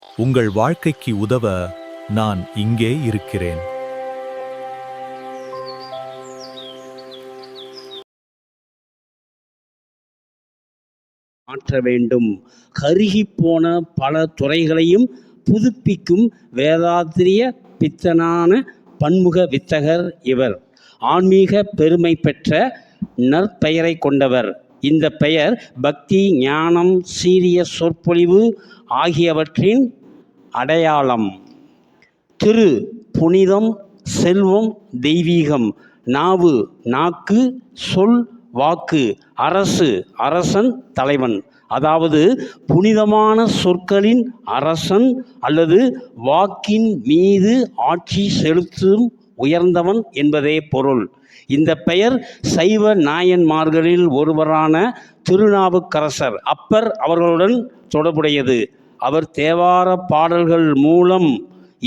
உங்கள் வாழ்க்கைக்கு உதவ நான் இங்கே இருக்கிறேன். மாற்ற வேண்டும். கருகிப்போன பல துறைகளையும் புதுப்பிக்கும் வேதாத்திரிய பித்தனான பன்முக வித்தகர் இவர். ஆன்மீக பெருமை பெற்ற நற்பெயரை கொண்டவர். இந்த பெயர் பக்தி, ஞானம், சீரிய சொற்பொழிவு ஆகியவற்றின் அடையாளம். திரு, புனிதம், செல்வம், தெய்வீகம். நாவு, நாக்கு, சொல், வாக்கு. அரசு, அரசன், தலைவன். அதாவது புனிதமான சொற்களின் அரசன் அல்லது வாக்கின் மீது ஆட்சி செலுத்தும் உயர்ந்தவன் என்பதே பொருள். இந்த பெயர் சைவ நாயன்மார்களில் ஒருவரான திருநாவுக்கரசர் அப்பர் அவர்களுடன் தொடர்புடையது. அவர் தேவார பாடல்கள் மூலம்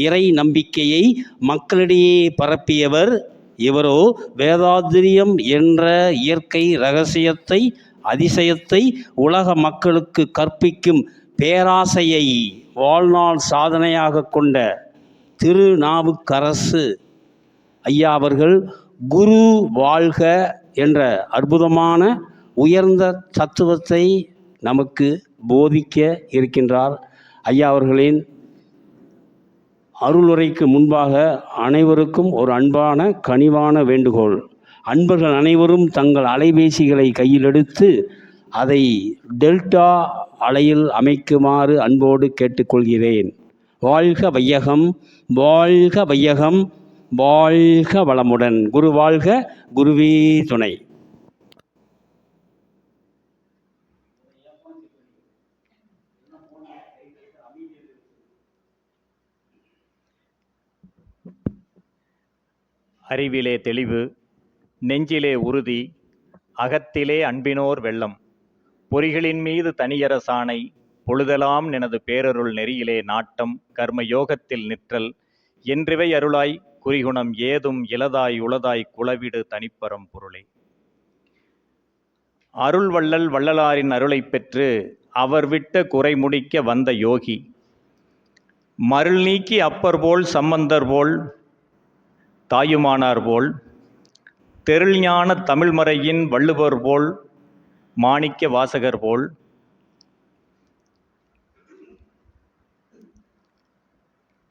இறை நம்பிக்கையை மக்களிடையே பரப்பியவர். இவரோ வேதாத்திரியம் என்ற இயற்கை இரகசியத்தை, அதிசயத்தை உலக மக்களுக்கு கற்பிக்கும் பேராசையை வாழ்நாள் சாதனையாக கொண்ட திருநாவுக்கரசு ஐயா அவர்கள் குரு வாழ்க என்ற அற்புதமான உயர்ந்த தத்துவத்தை நமக்கு போதிக்க இருக்கின்றார். ஐயா அவர்களின் அருளுரைக்கு முன்பாக அனைவருக்கும் ஒரு அன்பான கனிவான வேண்டுகோள். அன்பர்கள் அனைவரும் தங்கள் அலைபேசிகளை கையில் எடுத்து அதை டெல்டா அலையில் அமைக்குமாறு அன்போடு கேட்டுக்கொள்கிறேன். வாழ்க வையகம், வாழ்க வையகம், வாழ்க வளமுடன். குரு வாழ்க, குருவே துணை. அறிவிலே தெளிவு, நெஞ்சிலே உறுதி, அகத்திலே அன்பினோர் வெள்ளம். பொறிகளின் மீது தனியரசானை, பொழுதெல்லாம் எனது பேரருள் நெறியிலே நாட்டம், கர்ம யோகத்தில் நிற்றல், என்றிவை அருளாய் குறிகுணம் ஏதும் இலதாய் உளதாய் குளவிடு தனிப்பரம் பொருளே. அருள் வள்ளல் வள்ளலாரின் அருளை பெற்று அவர் விட்ட குறை முடிக்க வந்த யோகி. மருள் நீக்கி அப்பர் போல், சம்பந்தர் போல், தாயுமானார் போல், தெருள்ஞான தமிழ்மறையின் வள்ளுவர் போல், மாணிக்க வாசகர் போல்,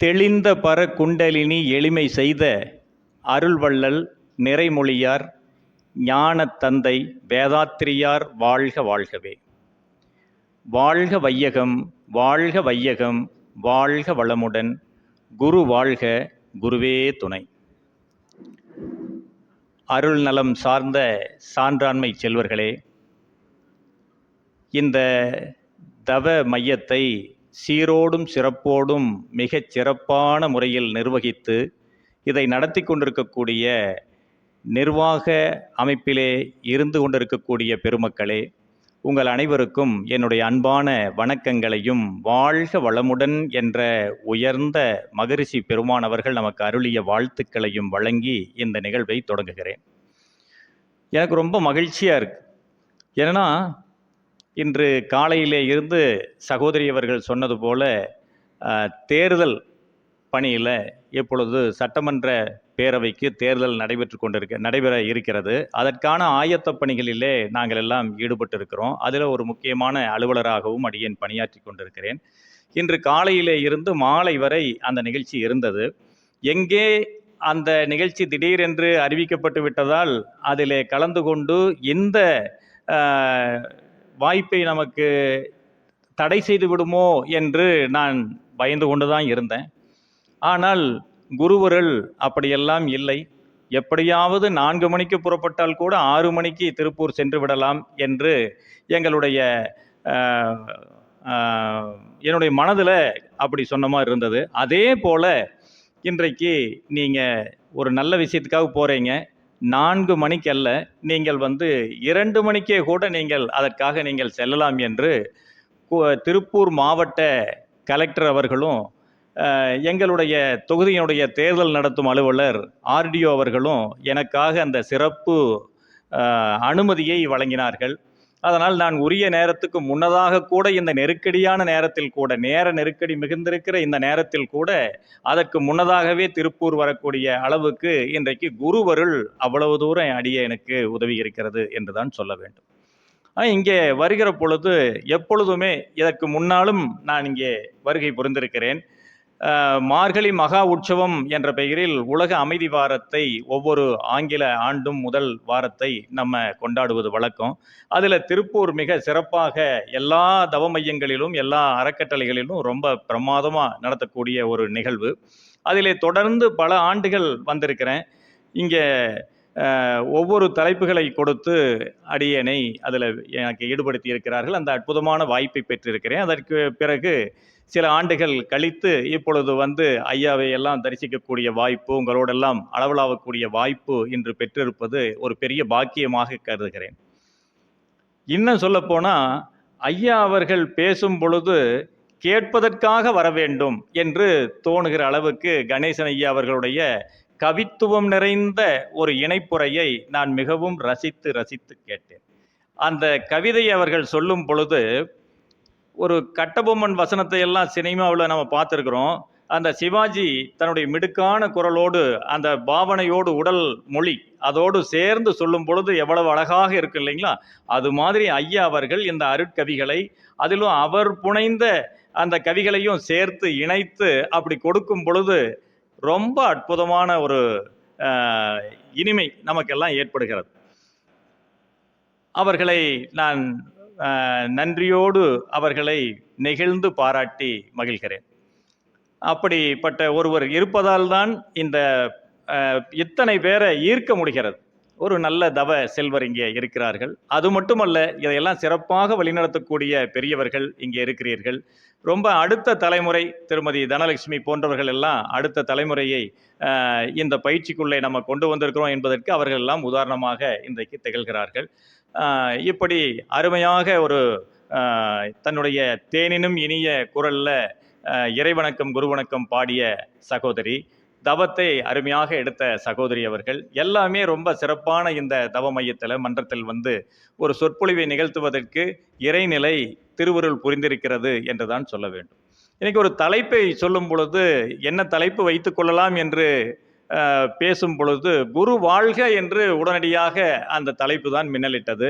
தெளிந்த பர குண்டலினி எளிமை செய்த அருள்வள்ளல் நிறைமொழியார் ஞான தந்தை வேதாத்திரியார் வாழ்க வாழ்கவே. வாழ்க வையகம், வாழ்க வையகம், வாழ்க வளமுடன். குரு வாழ்க, குருவே துணை. அருள் நலம் சார்ந்த சான்றாண்மை செல்வர்களே, இந்த தவ மையத்தை சீரோடும் சிறப்போடும் மிகச் சிறப்பான முறையில் நிர்வகித்து இதை நடத்தி கொண்டிருக்கக்கூடிய நிர்வாக அமைப்பிலே இருந்து கொண்டிருக்கக்கூடிய பெருமக்களே, உங்கள் அனைவருக்கும் என்னுடைய அன்பான வணக்கங்களையும் வாழ்க வளமுடன் என்ற உயர்ந்த மகரிஷி பெருமானவர்கள் நமக்கு அருளிய வாழ்த்துக்களையும் வழங்கி இந்த நிகழ்வை தொடங்குகிறேன். எனக்கு ரொம்ப மகிழ்ச்சியாக இருக்குது. ஏன்னா இன்று காலையிலே இருந்து சகோதரி அவர்கள் சொன்னது போல தேர்தல் பணியில் இப்பொழுது சட்டமன்ற பேரவைக்கு தேர்தல் நடைபெற இருக்கிறது. அதற்கான ஆயத்த பணிகளிலே நாங்கள் எல்லாம் ஈடுபட்டு இருக்கிறோம். அதில் ஒரு முக்கியமான அலுவலராகவும் அடியேன் பணியாற்றி கொண்டிருக்கிறேன். இன்று காலையிலே இருந்து மாலை வரை அந்த நிகழ்ச்சி இருந்தது. எங்கே அந்த நிகழ்ச்சி திடீரென்று அறிவிக்கப்பட்டு விட்டதால் அதிலே கலந்து கொண்டு இந்த வாய்ப்பை நமக்கு தடை செய்து விடுமோ என்று நான் பயந்து கொண்டு தான் இருந்தேன். ஆனால் குருவருள் அப்படியெல்லாம் இல்லை. எப்படியாவது 4 மணிக்கு புறப்பட்டால் கூட 6 மணிக்கு திருப்பூர் சென்று விடலாம் என்று என்னுடைய மனதில் அப்படி சொன்ன மாதிரி இருந்தது. அதே போல் இன்றைக்கு நீங்கள் ஒரு நல்ல விஷயத்துக்காக போகிறீங்க. 4 மணிக்கு அல்ல, நீங்கள் 2 மணிக்கே கூட நீங்கள் அதற்காக நீங்கள் செல்லலாம் என்று திருப்பூர் மாவட்ட கலெக்டர் அவர்களும் எங்களுடைய தொகுதியினுடைய தேர்தல் நடத்தும் அலுவலர் ஆர்டிஓ அவர்களும் எனக்காக அந்த சிறப்பு அனுமதியை வழங்கினார்கள். அதனால் நான் உரிய நேரத்துக்கு முன்னதாக கூட இந்த நெருக்கடியான நேரத்தில் கூட, நேர நெருக்கடி மிகுந்திருக்கிற இந்த நேரத்தில் கூட அதற்கு முன்னதாகவே திருப்பூர் வரக்கூடிய அளவுக்கு இன்றைக்கு குருவருள் அவ்வளவு தூரம் அடியேனுக்கு உதவி இருக்கிறது என்றுதான் சொல்ல வேண்டும். இங்கே வருகிற பொழுது எப்பொழுதுமே இதற்கு முன்னாலும் நான் இங்கே வருகை புரிந்திருக்கிறேன். மார்கழி மகா உற்சவம் என்ற பெயரில் உலக அமைதி வாரத்தை ஒவ்வொரு ஆங்கில ஆண்டும் முதல் வாரத்தை நம்ம கொண்டாடுவது வழக்கம். அதில் திருப்பூர் மிக சிறப்பாக எல்லா தவ மையங்களிலும் எல்லா அறக்கட்டளைகளிலும் ரொம்ப பிரமாதமாக நடத்தக்கூடிய ஒரு நிகழ்வு. அதிலே தொடர்ந்து பல ஆண்டுகள் வந்திருக்கிறேன். இங்கே ஒவ்வொரு தலைப்புகளை கொடுத்து அடியேனை அதில் எனக்கு ஈடுபடுத்தி இருக்கிறார்கள். அந்த அற்புதமான வாய்ப்பை பெற்றிருக்கிறேன். அதற்கு பிறகு சில ஆண்டுகள் கழித்து இப்பொழுது வந்து ஐயாவை எல்லாம் தரிசிக்கக்கூடிய வாய்ப்பு, உங்களோடெல்லாம் அளவலாவக்கூடிய வாய்ப்பு இன்று பெற்றிருப்பது ஒரு பெரிய பாக்கியமாக கருதுகிறேன். இன்னும் சொல்லப்போனால் ஐயா அவர்கள் பேசும் பொழுது கேட்பதற்காக வர வேண்டும் என்று தோணுகிற அளவுக்கு கணேசன் ஐயா அவர்களுடைய கவித்துவம் நிறைந்த ஒரு இணைப்புரையை நான் மிகவும் ரசித்து ரசித்து கேட்டேன். அந்த கவிதையை அவர்கள் சொல்லும் பொழுது ஒரு கட்டபொம்மன் வசனத்தை எல்லாம் சினிமாவில் நம்ம பார்த்துருக்குறோம். அந்த சிவாஜி தன்னுடைய மிடுக்கான குரலோடு அந்த பாவனையோடு உடல் மொழி அதோடு சேர்ந்து சொல்லும் பொழுது எவ்வளவு அழகாக இருக்கு இல்லைங்களா? அது மாதிரி ஐயா அவர்கள் இந்த அருட்கவிகளை அதிலும் அவர் புனைந்த அந்த கவிகளையும் சேர்த்து இணைத்து அப்படி கொடுக்கும் பொழுது ரொம்ப அற்புதமான ஒரு இனிமை நமக்கெல்லாம் ஏற்படுகிறது. அவர்களை நான் நன்றியோடு அவர்களை நெகிழ்ந்து பாராட்டி மகிழ்கிறேன். அப்படிப்பட்ட ஒருவர் இருப்பதால் தான் இந்த இத்தனை பேரை ஈர்க்க முடிகிறது. ஒரு நல்ல தவ செல்வர் இங்கே இருக்கிறார்கள். அது மட்டுமல்ல, இதையெல்லாம் சிறப்பாக வழிநடத்தக்கூடிய பெரியவர்கள் இங்கே இருக்கிறீர்கள். ரொம்ப அடுத்த தலைமுறை திருமதி தனலட்சுமி போன்றவர்கள் எல்லாம் அடுத்த தலைமுறையை இந்த பயிற்சிக்குள்ளே நம்ம கொண்டு வந்திருக்கிறோம் என்பதற்கு அவர்கள் எல்லாம் உதாரணமாக இன்றைக்கு திகழ்கிறார்கள். இப்படி அருமையாக ஒரு தன்னுடைய தேனினும் இனிய குரல்ல இறைவணக்கம் குருவணக்கம் பாடிய சகோதரி, தவத்தை அருமையாக எடுத்த சகோதரி அவர்கள் எல்லாமே ரொம்ப சிறப்பான இந்த தவ மையத்தில் மன்றத்தில் வந்து ஒரு சொற்பொழிவை நிகழ்த்துவதற்கு இறைநிலை திருவருள் புரிந்திருக்கிறது என்றுதான் சொல்ல வேண்டும். இன்னைக்கு ஒரு தலைப்பை சொல்லும் பொழுது என்ன தலைப்பு வைத்து கொள்ளலாம் என்று பேசும் பொழுது குரு வாழ்க என்று உடனடியாக அந்த தலைப்பு தான் மின்னலிட்டது.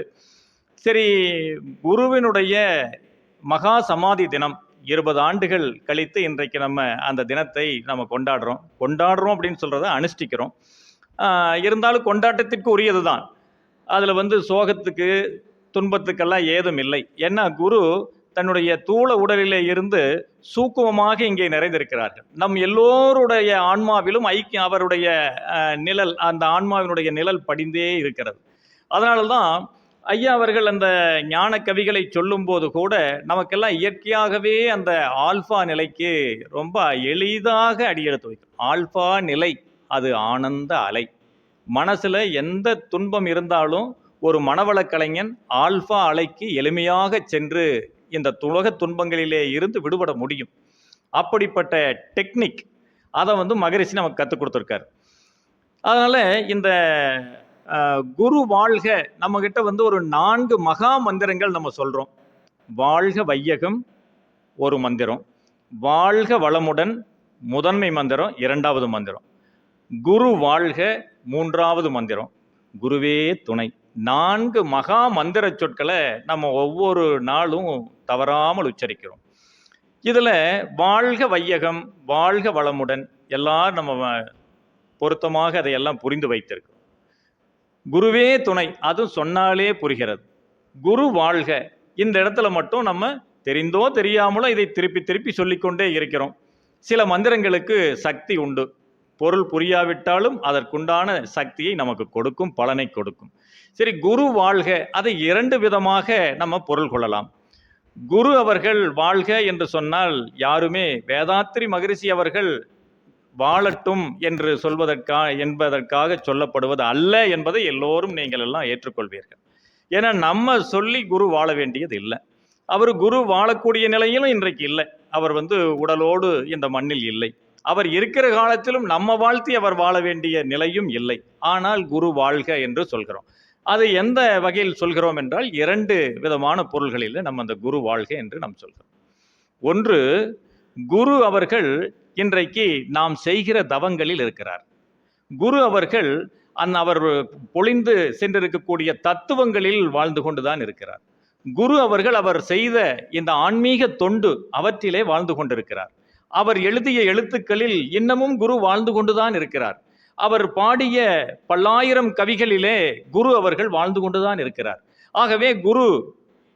சரி, குருவினுடைய மகா சமாதி தினம் 20 ஆண்டுகள் கழித்து இன்றைக்கு நம்ம அந்த தினத்தை நம்ம கொண்டாடுறோம் அப்படின்னு சொல்கிறத அனுஷ்டிக்கிறோம். இருந்தாலும் கொண்டாட்டத்திற்கு உரியது தான். அதில் வந்து சோகத்துக்கு துன்பத்துக்கெல்லாம் ஏதும் இல்லை. ஏன்னா குரு தன்னுடைய தூள உடலிலே இருந்து சூக்குமமாக இங்கே நிறைந்திருக்கிறார்கள். நம் எல்லோருடைய ஆன்மாவிலும் ஐக்கியம் அவருடைய நிழல், அந்த ஆன்மாவினுடைய நிழல் படிந்தே இருக்கிறது. அதனால்தான் ஐயா அவர்கள் அந்த ஞான கவிகளை சொல்லும்போது கூட நமக்கெல்லாம் இயற்கையாகவே அந்த ஆல்ஃபா நிலைக்கு ரொம்ப எளிதாக அடியெடுத்து வைக்கும். ஆல்ஃபா நிலை அது ஆனந்த அலை. மனசுல எந்த துன்பம் இருந்தாலும் ஒரு மனவளக் கலைஞன் ஆல்ஃபா அலைக்கு எளிமையாக சென்று இந்த உலக துன்பங்களிலே இருந்து விடுபட முடியும். அப்படிப்பட்ட டெக்னிக் அதை வந்து மகரிஷி நமக்கு கற்றுக் கொடுத்துருக்காரு. அதனால இந்த குரு வாழ்க நம்ம கிட்ட வந்து ஒரு 4 மகா மந்திரங்கள் நம்ம சொல்றோம். வாழ்க வையகம் ஒரு மந்திரம், வாழ்க வளமுடன் முதன்மை மந்திரம் 2வது மந்திரம், குரு வாழ்க 3வது மந்திரம், குருவே துணை. 4 மகா மந்திர சொற்களை நம்ம ஒவ்வொரு நாளும் தவறாமல் உச்சரிக்கிறோம். இதுல வாழ்க வையகம் வாழ்க வளமுடன் எல்லாரும் நம்ம பொருத்தமாக அதையெல்லாம் புரிந்து வைத்திருக்கிறோம். குருவே துணை அதுவும் சொன்னாலே புரிகிறது. குரு வாழ்க இந்த இடத்துல மட்டும் நம்ம தெரிந்தோ தெரியாமலோ இதை திருப்பி திருப்பி சொல்லிக்கொண்டே இருக்கிறோம். சில மந்திரங்களுக்கு சக்தி உண்டு. பொருள் புரியாவிட்டாலும் அதற்குண்டான சக்தியை நமக்கு கொடுக்கும், பலனை கொடுக்கும். சரி, குரு வாழ்க அதை 2 விதமாக நம்ம பொருள் கொள்ளலாம். குரு அவர்கள் வாழ்க என்று சொன்னால் யாருமே வேதாத்ரி மகரிஷி அவர்கள் வாழட்டும் என்று என்பதற்காக சொல்லப்படுவது அல்ல என்பதை எல்லோரும் நீங்கள் எல்லாம் ஏற்றுக்கொள்வீர்கள். ஏன்னா நம்ம சொல்லி குரு வாழ வேண்டியது இல்லை. அவர் குரு வாழக்கூடிய நிலையிலும் இன்றைக்கு இல்லை. அவர் வந்து உடலோடு இந்த மண்ணில் இல்லை. அவர் இருக்கிற காலத்திலும் நம்ம வாழ்த்தி அவர் வாழ வேண்டிய நிலையும் இல்லை. ஆனால் குரு வாழ்க என்று சொல்கிறோம். அது எந்த வகையில் சொல்கிறோம் என்றால் 2 விதமான பொருள்களில் நம்ம அந்த குரு வாழ்க என்று நாம் சொல்கிறோம். ஒன்று, குரு அவர்கள் இன்றைக்கு நாம் செய்கிற தவங்களில் இருக்கிறார். குரு அவர்கள் அவர் பொழிந்து சென்றிருக்கக்கூடிய தத்துவங்களில் வாழ்ந்து கொண்டுதான் இருக்கிறார். குரு அவர்கள் அவர் செய்த இந்த ஆன்மீக தொண்டு அவற்றிலே வாழ்ந்து கொண்டிருக்கிறார். அவர் எழுதிய எழுத்துக்களில் இன்னமும் குரு வாழ்ந்து கொண்டுதான் இருக்கிறார். அவர் பாடிய பல்லாயிரம் கவிகளிலே குரு அவர்கள் வாழ்ந்து கொண்டுதான் இருக்கிறார். ஆகவே குரு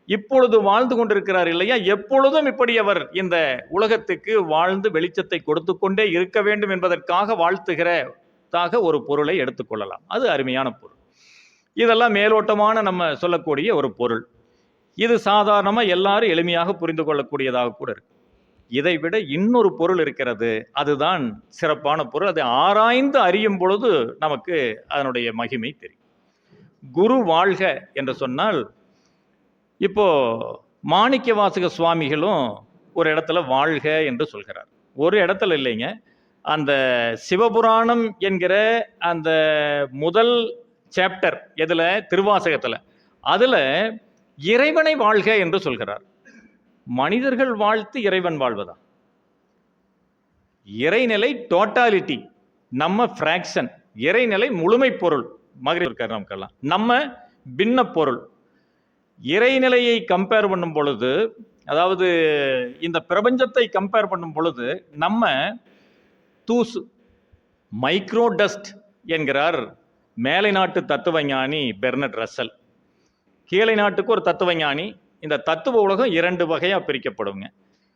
இப்பொழுது வாழ்ந்து கொண்டிருக்கிறார் இல்லையா, எப்பொழுதும் இப்படி அவர் இந்த உலகத்துக்கு வாழ்ந்து வெளிச்சத்தை கொடுத்து கொண்டே இருக்க வேண்டும் என்பதற்காக வாழ்த்துகிறதாக ஒரு பொருளை எடுத்துக்கொள்ளலாம். அது அருமையான பொருள். இதெல்லாம் மேலோட்டமான நம்ம சொல்லக்கூடிய ஒரு பொருள். இது சாதாரணமாக எல்லாரும் எளிமையாக புரிந்து கொள்ளக்கூடியதாக கூட இருக்கு. இதை விட இன்னொரு பொருள் இருக்கிறது, அதுதான் சிறப்பான பொருள். அதை ஆராய்ந்து அறியும் பொழுது நமக்கு அதனுடைய மகிமை தெரியும். குரு வாழ்க என்று சொன்னால், இப்போ மாணிக்கவாசக சுவாமிகளும் ஒரு இடத்துல வாழ்க என்று சொல்கிறார். ஒரு இடத்துல இல்லைங்க, அந்த சிவபுராணம் என்கிற அந்த முதல் சாப்டர் எதுல, திருவாசகத்துல, அதுல இறைவனை வாழ்க என்று சொல்கிறார். மனிதர்கள் வாழ்த்து இறைவன் வாழ்வதா? இறைநிலை டோட்டாலிட்டி, நம்ம பிராக்ஷன். இறைநிலை முழுமை பொருள். மகிழ்ச்சி நமக்கெல்லாம் நம்ம பின்ன பொருள். இறைநிலையை கம்பேர் பண்ணும் பொழுது, அதாவது இந்த பிரபஞ்சத்தை கம்பேர் பண்ணும் பொழுது, நம்ம தூசு, மைக்ரோ டஸ்ட் என்கிறார் மேலை நாட்டு தத்துவஞானி பெர்னட் ரசல். கீழை நாட்டுக்கு ஒரு தத்துவஞானி. இந்த தத்துவ உலகம் 2 வகையாக பிரிக்கப்படுங்க.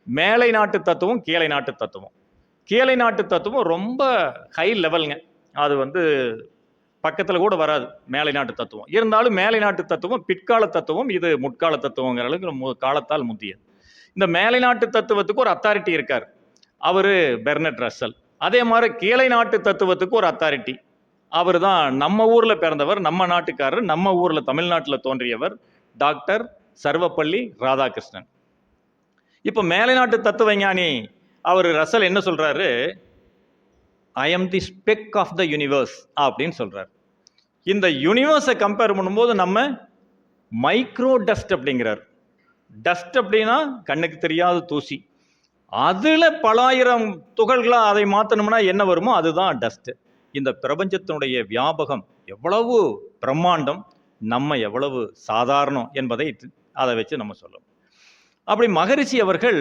மேலை நாட்டு தத்துவம், கீழை நாட்டு தத்துவம். கீழை நாட்டு தத்துவம் ரொம்ப ஹை லெவலுங்க. அது பக்கத்தில் கூட வராது மேலை நாட்டு தத்துவம். இருந்தாலும் மேலை நாட்டு தத்துவம் பிற்கால தத்துவம், இது முற்கால தத்துவங்கிற அளவுக்கு காலத்தால் முந்தியது. இந்த மேலை நாட்டு தத்துவத்துக்கு ஒரு அத்தாரிட்டி இருக்கார், அவர் பெர்னட் ரசல். அதே மாதிரி கீழை நாட்டு தத்துவத்துக்கு ஒரு அத்தாரிட்டி, அவர் தான் நம்ம ஊரில் பிறந்தவர், நம்ம நாட்டுக்காரர், நம்ம ஊரில் தமிழ்நாட்டில் தோன்றியவர், டாக்டர் சர்வப்பள்ளி ராதாகிருஷ்ணன். இப்போ மேலை நாட்டு தத்துவஞானி அவர் ரசல் என்ன சொல்றாரு, I am the speck of the universe அப்படின்னு சொல்றாரு. இந்த யூனிவர்ஸை கம்பேர் பண்ணும்போது நம்ம மைக்ரோ டஸ்ட் அப்படிங்கிறார். டஸ்ட் அப்படின்னா கண்ணுக்கு தெரியாத தூசி. அதுல பலாயிரம் துகள்களா அதை மாற்றணும்னா என்ன வருமோ அதுதான் டஸ்ட். இந்த பிரபஞ்சத்தினுடைய வியாபகம் எவ்வளவு பிரம்மாண்டம், நம்ம எவ்வளவு சாதாரணம் என்பதை அதை வச்சு நம்ம சொல்லணும். அப்படி மகரிஷி அவர்கள்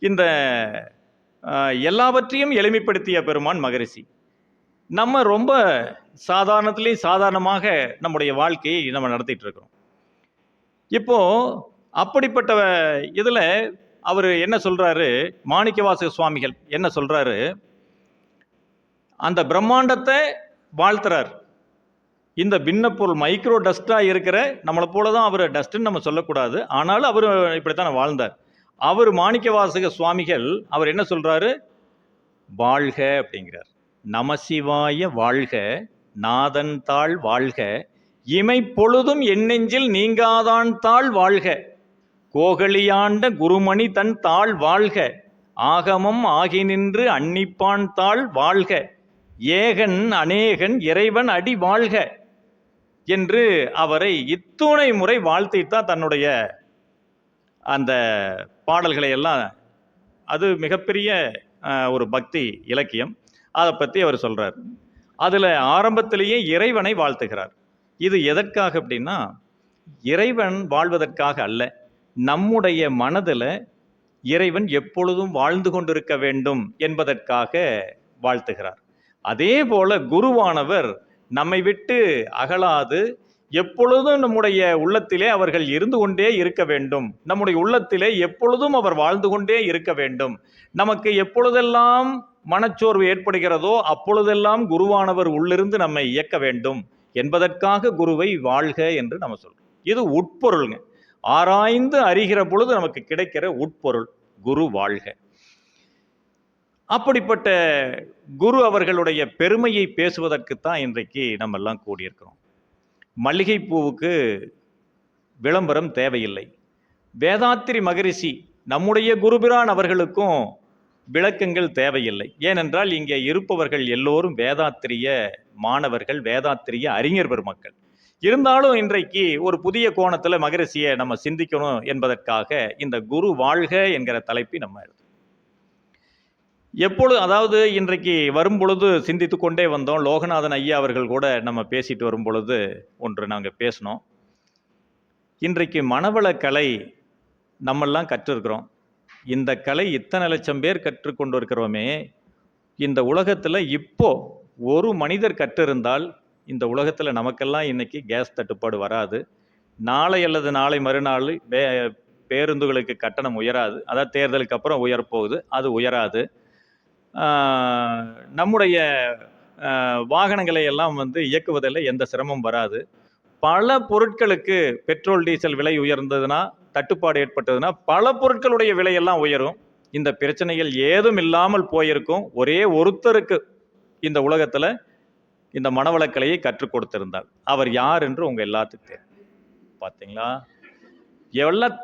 இந்த எல்லாவற்றையும் எளிமைப்படுத்திய பெருமான் மகரிஷி. நம்ம ரொம்ப சாதாரணத்திலேயும் சாதாரணமாக நம்முடைய வாழ்க்கையை நம்ம நடத்திட்டு இருக்கிறோம். இப்போ அப்படிப்பட்ட இதில் அவர் என்ன சொல்றாரு, மாணிக்கவாசக சுவாமிகள் என்ன சொல்றாரு, அந்த பிரம்மாண்டத்தை வாழ்த்துறார். இந்த பின்னப்பொருள் மைக்ரோ டஸ்டா இருக்கிற நம்மளை போல தான் அவர் டஸ்ட்ன்னு நம்ம சொல்லக்கூடாது, ஆனாலும் அவர் இப்படித்தான் வாழ்ந்தார். அவர் மாணிக்கவாசக சுவாமிகள் அவர் என்ன சொல்றாரு, வாழ்க அப்படிங்கிறார். நமசிவாய வாழ்க, நாதன் தாள் வாழ்க, இமை பொழுதும் எண்ணெஞ்சில் நீங்காதான் தாள் வாழ்க, கோகலியாண்ட குருமணி தன் தாள் வாழ்க, ஆகமம் ஆகி நின்று அன்னிப்பான் தாள் வாழ்க, ஏகன் அநேகன் இறைவன் அடி வாழ்க என்று அவரை இத்துணை முறை வாழ்த்தித்தான் தன்னுடைய அந்த பாடல்களை எல்லாம், அது மிகப்பெரிய ஒரு பக்தி இலக்கியம், அதை பற்றி அவர் சொல்றார். அதில் ஆரம்பத்திலேயே இறைவனை வாழ்த்துகிறார். இது எதற்காக அப்படின்னா, இறைவன் வாழ்வதற்காக அல்ல, நம்முடைய மனதில் இறைவன் எப்பொழுதும் வாழ்ந்து கொண்டிருக்க வேண்டும் என்பதற்காக வாழ்த்துகிறார். அதே போல குருவானவர் நம்மை விட்டு அகலாது எப்பொழுதும் நம்முடைய உள்ளத்திலே அவர்கள் இருந்து கொண்டே இருக்க வேண்டும், நம்முடைய உள்ளத்திலே எப்பொழுதும் அவர் வாழ்ந்து கொண்டே இருக்க வேண்டும். நமக்கு எப்பொழுதெல்லாம் மனச்சோர்வு ஏற்படுகிறதோ அப்பொழுதெல்லாம் குருவானவர் உள்ளிருந்து நம்மை இயக்க வேண்டும் என்பதற்காக குருவை வாழ்க என்று நம்ம சொல்றோம். இது உட்பொருளுங்க. ஆராய்ந்து அறிகிற பொழுது நமக்கு கிடைக்கிற உட்பொருள் குரு வாழ்க. அப்படிப்பட்ட குரு அவர்களுடைய பெருமையை பேசுவதற்குத்தான் இன்றைக்கு நம்ம எல்லாம் கூடியிருக்கிறோம். மல்லிகைப்பூவுக்கு விளம்பரம் தேவையில்லை. வேதாத்திரி மகரிஷி நம்முடைய குருபிரான் அவர்களுக்கும் விளக்கங்கள் தேவையில்லை. ஏனென்றால் இங்கே இருப்பவர்கள் எல்லோரும் வேதாத்திரிய மாணவர்கள், வேதாத்திரிய அறிஞர் பெருமக்கள். இருந்தாலும் இன்றைக்கு ஒரு புதிய கோணத்தில் மகரிஷியை நம்ம சிந்திக்கணும் என்பதற்காக இந்த குரு வாழ்க என்கிற தலைப்பை நம்ம எடுத்தோம். எப்பொழுது, அதாவது இன்றைக்கு வரும் பொழுது சிந்தித்து கொண்டே வந்தோம். லோகநாதன் ஐயா அவர்கள் கூட நம்ம பேசிட்டு வரும் பொழுது ஒன்று நாங்கள் பேசினோம். இன்றைக்கு மனவள கலை நம்மெல்லாம் கற்றிருக்கிறோம். இந்த கலை இத்தனை லட்சம் பேர் கற்றுக்கொண்டு இருக்கிறோமே, இந்த உலகத்தில் இப்போ ஒரு மனிதர் கற்றிருந்தால் இந்த உலகத்தில் நமக்கெல்லாம் இன்னைக்கு கேஸ் தட்டுப்பாடு வராது. நாளை அல்லது நாளை மறுநாள் பேருந்துகளுக்கு கட்டணம் உயராது. அதாவது தேர்தலுக்கு அப்புறம் உயரப்போகுது, அது உயராது. நம்முடைய வாகனங்களை எல்லாம் இயக்குவதில் எந்த சிரமம் வராது. பல பொருட்களுக்கு பெட்ரோல் டீசல் விலை உயர்ந்ததுன்னா, தட்டுப்பாடு ஏற்பட்டதுன்னா பல பொருட்களுடைய விலையெல்லாம் உயரும். இந்த பிரச்சனைகள் ஏதும் இல்லாமல் போயிருக்கும். ஒரே ஒருத்தருக்கு இந்த உலகத்தில் இந்த மனவளக்கலையை கற்றுக் கொடுத்திருந்தார். அவர் யார் என்று உங்க எல்லாத்துக்கும் தெரியும். பார்த்தீங்களா, எல்லாம்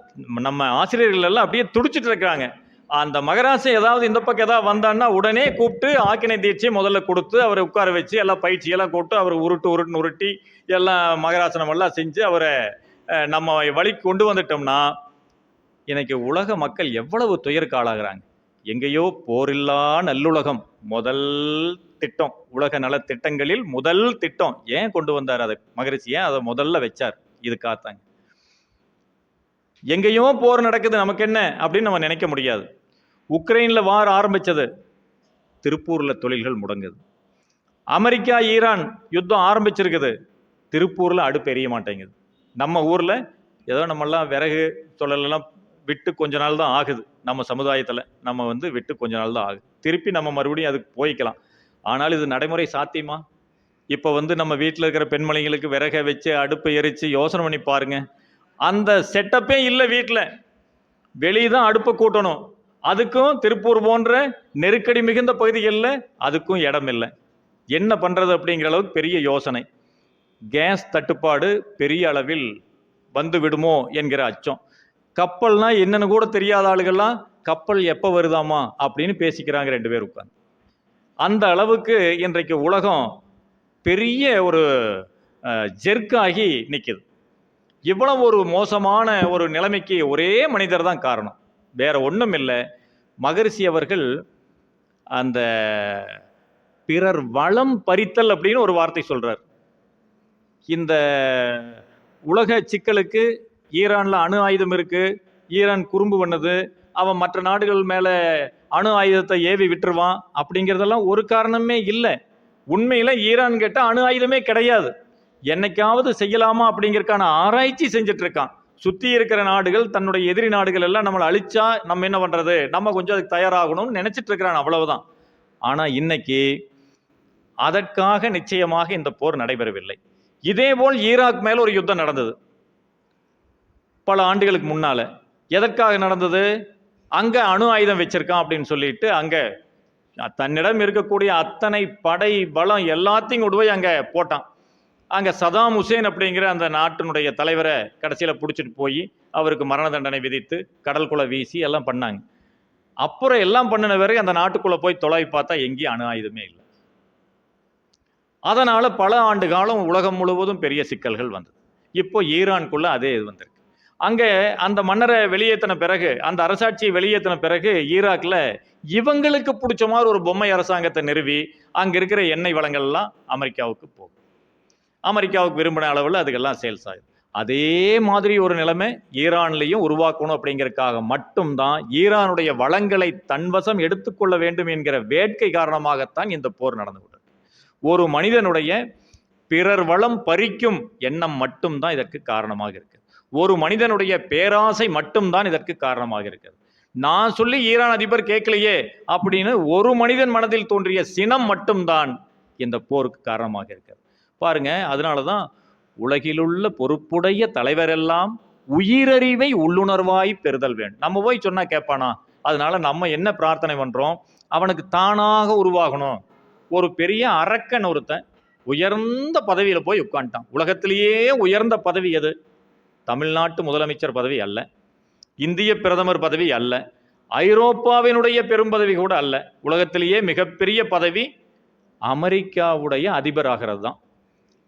நம்ம ஆசிரியர்கள் எல்லாம் அப்படியே துடிச்சிட்டு இருக்கிறாங்க. அந்த மகராசை ஏதாவது இந்த பக்கம் ஏதாவது வந்தான்னா உடனே கூப்பிட்டு ஆக்கினை தீட்சியை முதல்ல கொடுத்து அவரை உட்கார வச்சு எல்லாம் பயிற்சியெல்லாம் கூப்பிட்டு அவர் உருட்டி எல்லாம் மகராசனம் எல்லாம் செஞ்சு அவரை நம்ம வழிக்கு கொண்டு வந்துட்டோம்னா இன்னைக்கு உலக மக்கள் எவ்வளவு துயருக்கு ஆளாகிறாங்க. எங்கேயோ போரில்லா நல்லுலகம் முதல் திட்டம், உலக நல திட்டங்களில் முதல் திட்டம் ஏன் கொண்டு வந்தார்? அதை மகரிஷி ஏன் அதை முதல்ல வச்சார்? இதுக்காகத்தாங்க. எங்கேயோ போர் நடக்குது, நமக்கு என்ன அப்படின்னு நம்ம நினைக்க முடியாது. உக்ரைன்ல வார் ஆரம்பிச்சது, திருப்பூர்ல தொழில்கள் முடங்குது. அமெரிக்கா ஈரான் யுத்தம் ஆரம்பிச்சிருக்குது, திருப்பூர்ல அடுப்பு எரிய மாட்டேங்குது. நம்ம ஊர்ல ஏதோ நம்மெல்லாம் விறகு தொழிலெல்லாம் விட்டு கொஞ்ச நாள் தான் ஆகுது. நம்ம சமுதாயத்தில் நம்ம விட்டு கொஞ்ச நாள் தான் ஆகுது. திருப்பி நம்ம மறுபடியும் அதுக்கு போய்க்கலாம். ஆனால் இது நடைமுறை சாத்தியமா? இப்போ நம்ம வீட்டில் இருக்கிற பெண்மணிகளுக்கு விறகை வச்சு அடுப்பை எரித்து யோசனை பண்ணி பாருங்க. அந்த செட்டப்பே இல்லை வீட்டில். வெளியே தான் அடுப்பை கூட்டணும். அதுக்கும் திருப்பூர் போன்ற நெருக்கடி மிகுந்த பகுதிகளில் அதுக்கும் இடம் இல்லை. என்ன பண்ணுறது அப்படிங்கிற அளவுக்கு பெரிய யோசனை. கேஸ் தட்டுப்பாடு பெரிய அளவில் வந்து விடுமோ என்கிற அச்சம். கப்பல்னா என்னன்னு கூட தெரியாத ஆளுகள்லாம் கப்பல் எப்போ வருதாமா அப்படின்னு பேசிக்கிறாங்க 2 பேர் உட்காந்து. அந்த அளவுக்கு இன்றைக்கு உலகம் பெரிய ஒரு ஜெர்க்காகி நிற்குது. இவ்வளவு ஒரு மோசமான ஒரு நிலைமைக்கு ஒரே மனிதர் தான் காரணம், வேற ஒன்றும் இல்லை. மகரிஷி அவர்கள் அந்த பிறர் வளம் பறித்தல் அப்படின்னு ஒரு வார்த்தை சொல்றார். இந்த உலக சிக்கலுக்கு ஈரான்ல அணு ஆயுதம் இருக்கு, ஈரான் குறும்பு பண்ணது, அவன் மற்ற நாடுகள் மேல அணு ஆயுதத்தை ஏவி விட்டுருவான் அப்படிங்கிறதெல்லாம் ஒரு காரணமே இல்லை. உண்மையில ஈரான் கிட்ட அணு ஆயுதமே கிடையாது. என்னைக்காவது செய்யலாமா அப்படிங்கிறதுக்கான ஆராய்ச்சி செஞ்சுட்டு இருக்கான். சுத்தி இருக்கிற நாடுகள், தன்னுடைய எதிரி நாடுகள் எல்லாம் நம்மளை அழிச்சா நம்ம என்ன பண்றது, நம்ம கொஞ்சம் அதுக்கு தயாராகணும்னு நினைச்சிட்டு இருக்கிறான், அவ்வளவுதான். ஆனா இன்னைக்கு அதற்காக நிச்சயமாக இந்த போர் நடைபெறவில்லை. இதேபோல் ஈராக் மேல ஒரு யுத்தம் நடந்தது பல ஆண்டுகளுக்கு முன்னால. எதற்காக நடந்தது? அங்க அணு ஆயுதம் வச்சிருக்கான் அப்படின்னு சொல்லிட்டு அங்க தன்னிடம் இருக்கக்கூடிய அத்தனை படை பலம் எல்லாத்தையும் கொண்டு போய் அங்க போட்டான். அங்க சதாம் ஹுசேன் அப்படிங்கிற அந்த நாட்டினுடைய தலைவரை கடைசியில பிடிச்சிட்டு போய் அவருக்கு மரண தண்டனை விதித்து கடல்குள்ள வீசி எல்லாம் பண்ணாங்க. அப்புறம் எல்லாம் பண்ணின பிறகு அந்த நாட்டுக்குள்ள போய் தொலை பார்த்தா எங்கேயும் அணு ஆயுதமே இல்லை. அதனால பல ஆண்டு காலம் உலகம் முழுவதும் பெரிய சிக்கல்கள் வந்தது. இப்போ ஈரானுக்குள்ள அதே இது வந்திருக்கு. அங்கே அந்த மன்னரை வெளியேற்றின பிறகு, அந்த அரசாட்சியை வெளியேற்றின பிறகு ஈராக்ல இவங்களுக்கு பிடிச்ச மாதிரி ஒரு பொம்மை அரசாங்கத்தை நிறுவி அங்க இருக்கிற எண்ணெய் வளங்கள்லாம் அமெரிக்காவுக்கு போகும். அமெரிக்காவுக்கு விரும்பின அளவில் அதுக்கெல்லாம் சேல்ஸ் ஆகுது. அதே மாதிரி ஒரு நிலைமை ஈரான்லையும் உருவாக்கணும் அப்படிங்கிறதுக்காக மட்டும்தான் ஈரானுடைய வளங்களை தன்வசம் எடுத்துக்கொள்ள வேண்டும் என்கிற வேட்கை காரணமாகத்தான் இந்த போர் நடந்து கொண்டது. ஒரு மனிதனுடைய பிறர் வளம் பறிக்கும் எண்ணம் மட்டும்தான் இதற்கு காரணமாக இருக்கு. ஒரு மனிதனுடைய பேராசை மட்டும்தான் இதற்கு காரணமாக இருக்கிறது. நான் சொல்லி ஈரான் அதிபர் கேட்கலையே அப்படின்னு ஒரு மனிதன் மனதில் தோன்றிய சினம் மட்டும்தான் இந்த போருக்கு காரணமாக இருக்கிறது. பாருங்க, அதனாலதான் உலகிலுள்ள பொறுப்புடைய தலைவரெல்லாம் உயிரறிவை உள்ளுணர்வாய் பெறுதல் வேண்டும். நம்ம போய் சொன்னா கேட்பானா? அதனால நம்ம என்ன பிரார்த்தனை பண்றோம்? அவனுக்கு தானாக உருவாகணும். ஒரு பெரிய அரக்கன் ஒருத்தன் உயர்ந்த பதவியில போய் உட்காந்துட்டான். உலகத்திலேயே உயர்ந்த பதவி எது? தமிழ்நாட்டு முதலமைச்சர் பதவி அல்ல, இந்திய பிரதமர் பதவி அல்ல, ஐரோப்பாவினுடைய பெரும் பதவி கூட அல்ல. உலகத்திலேயே மிகப்பெரிய பதவி அமெரிக்காவுடைய அதிபர் ஆகிறது தான்.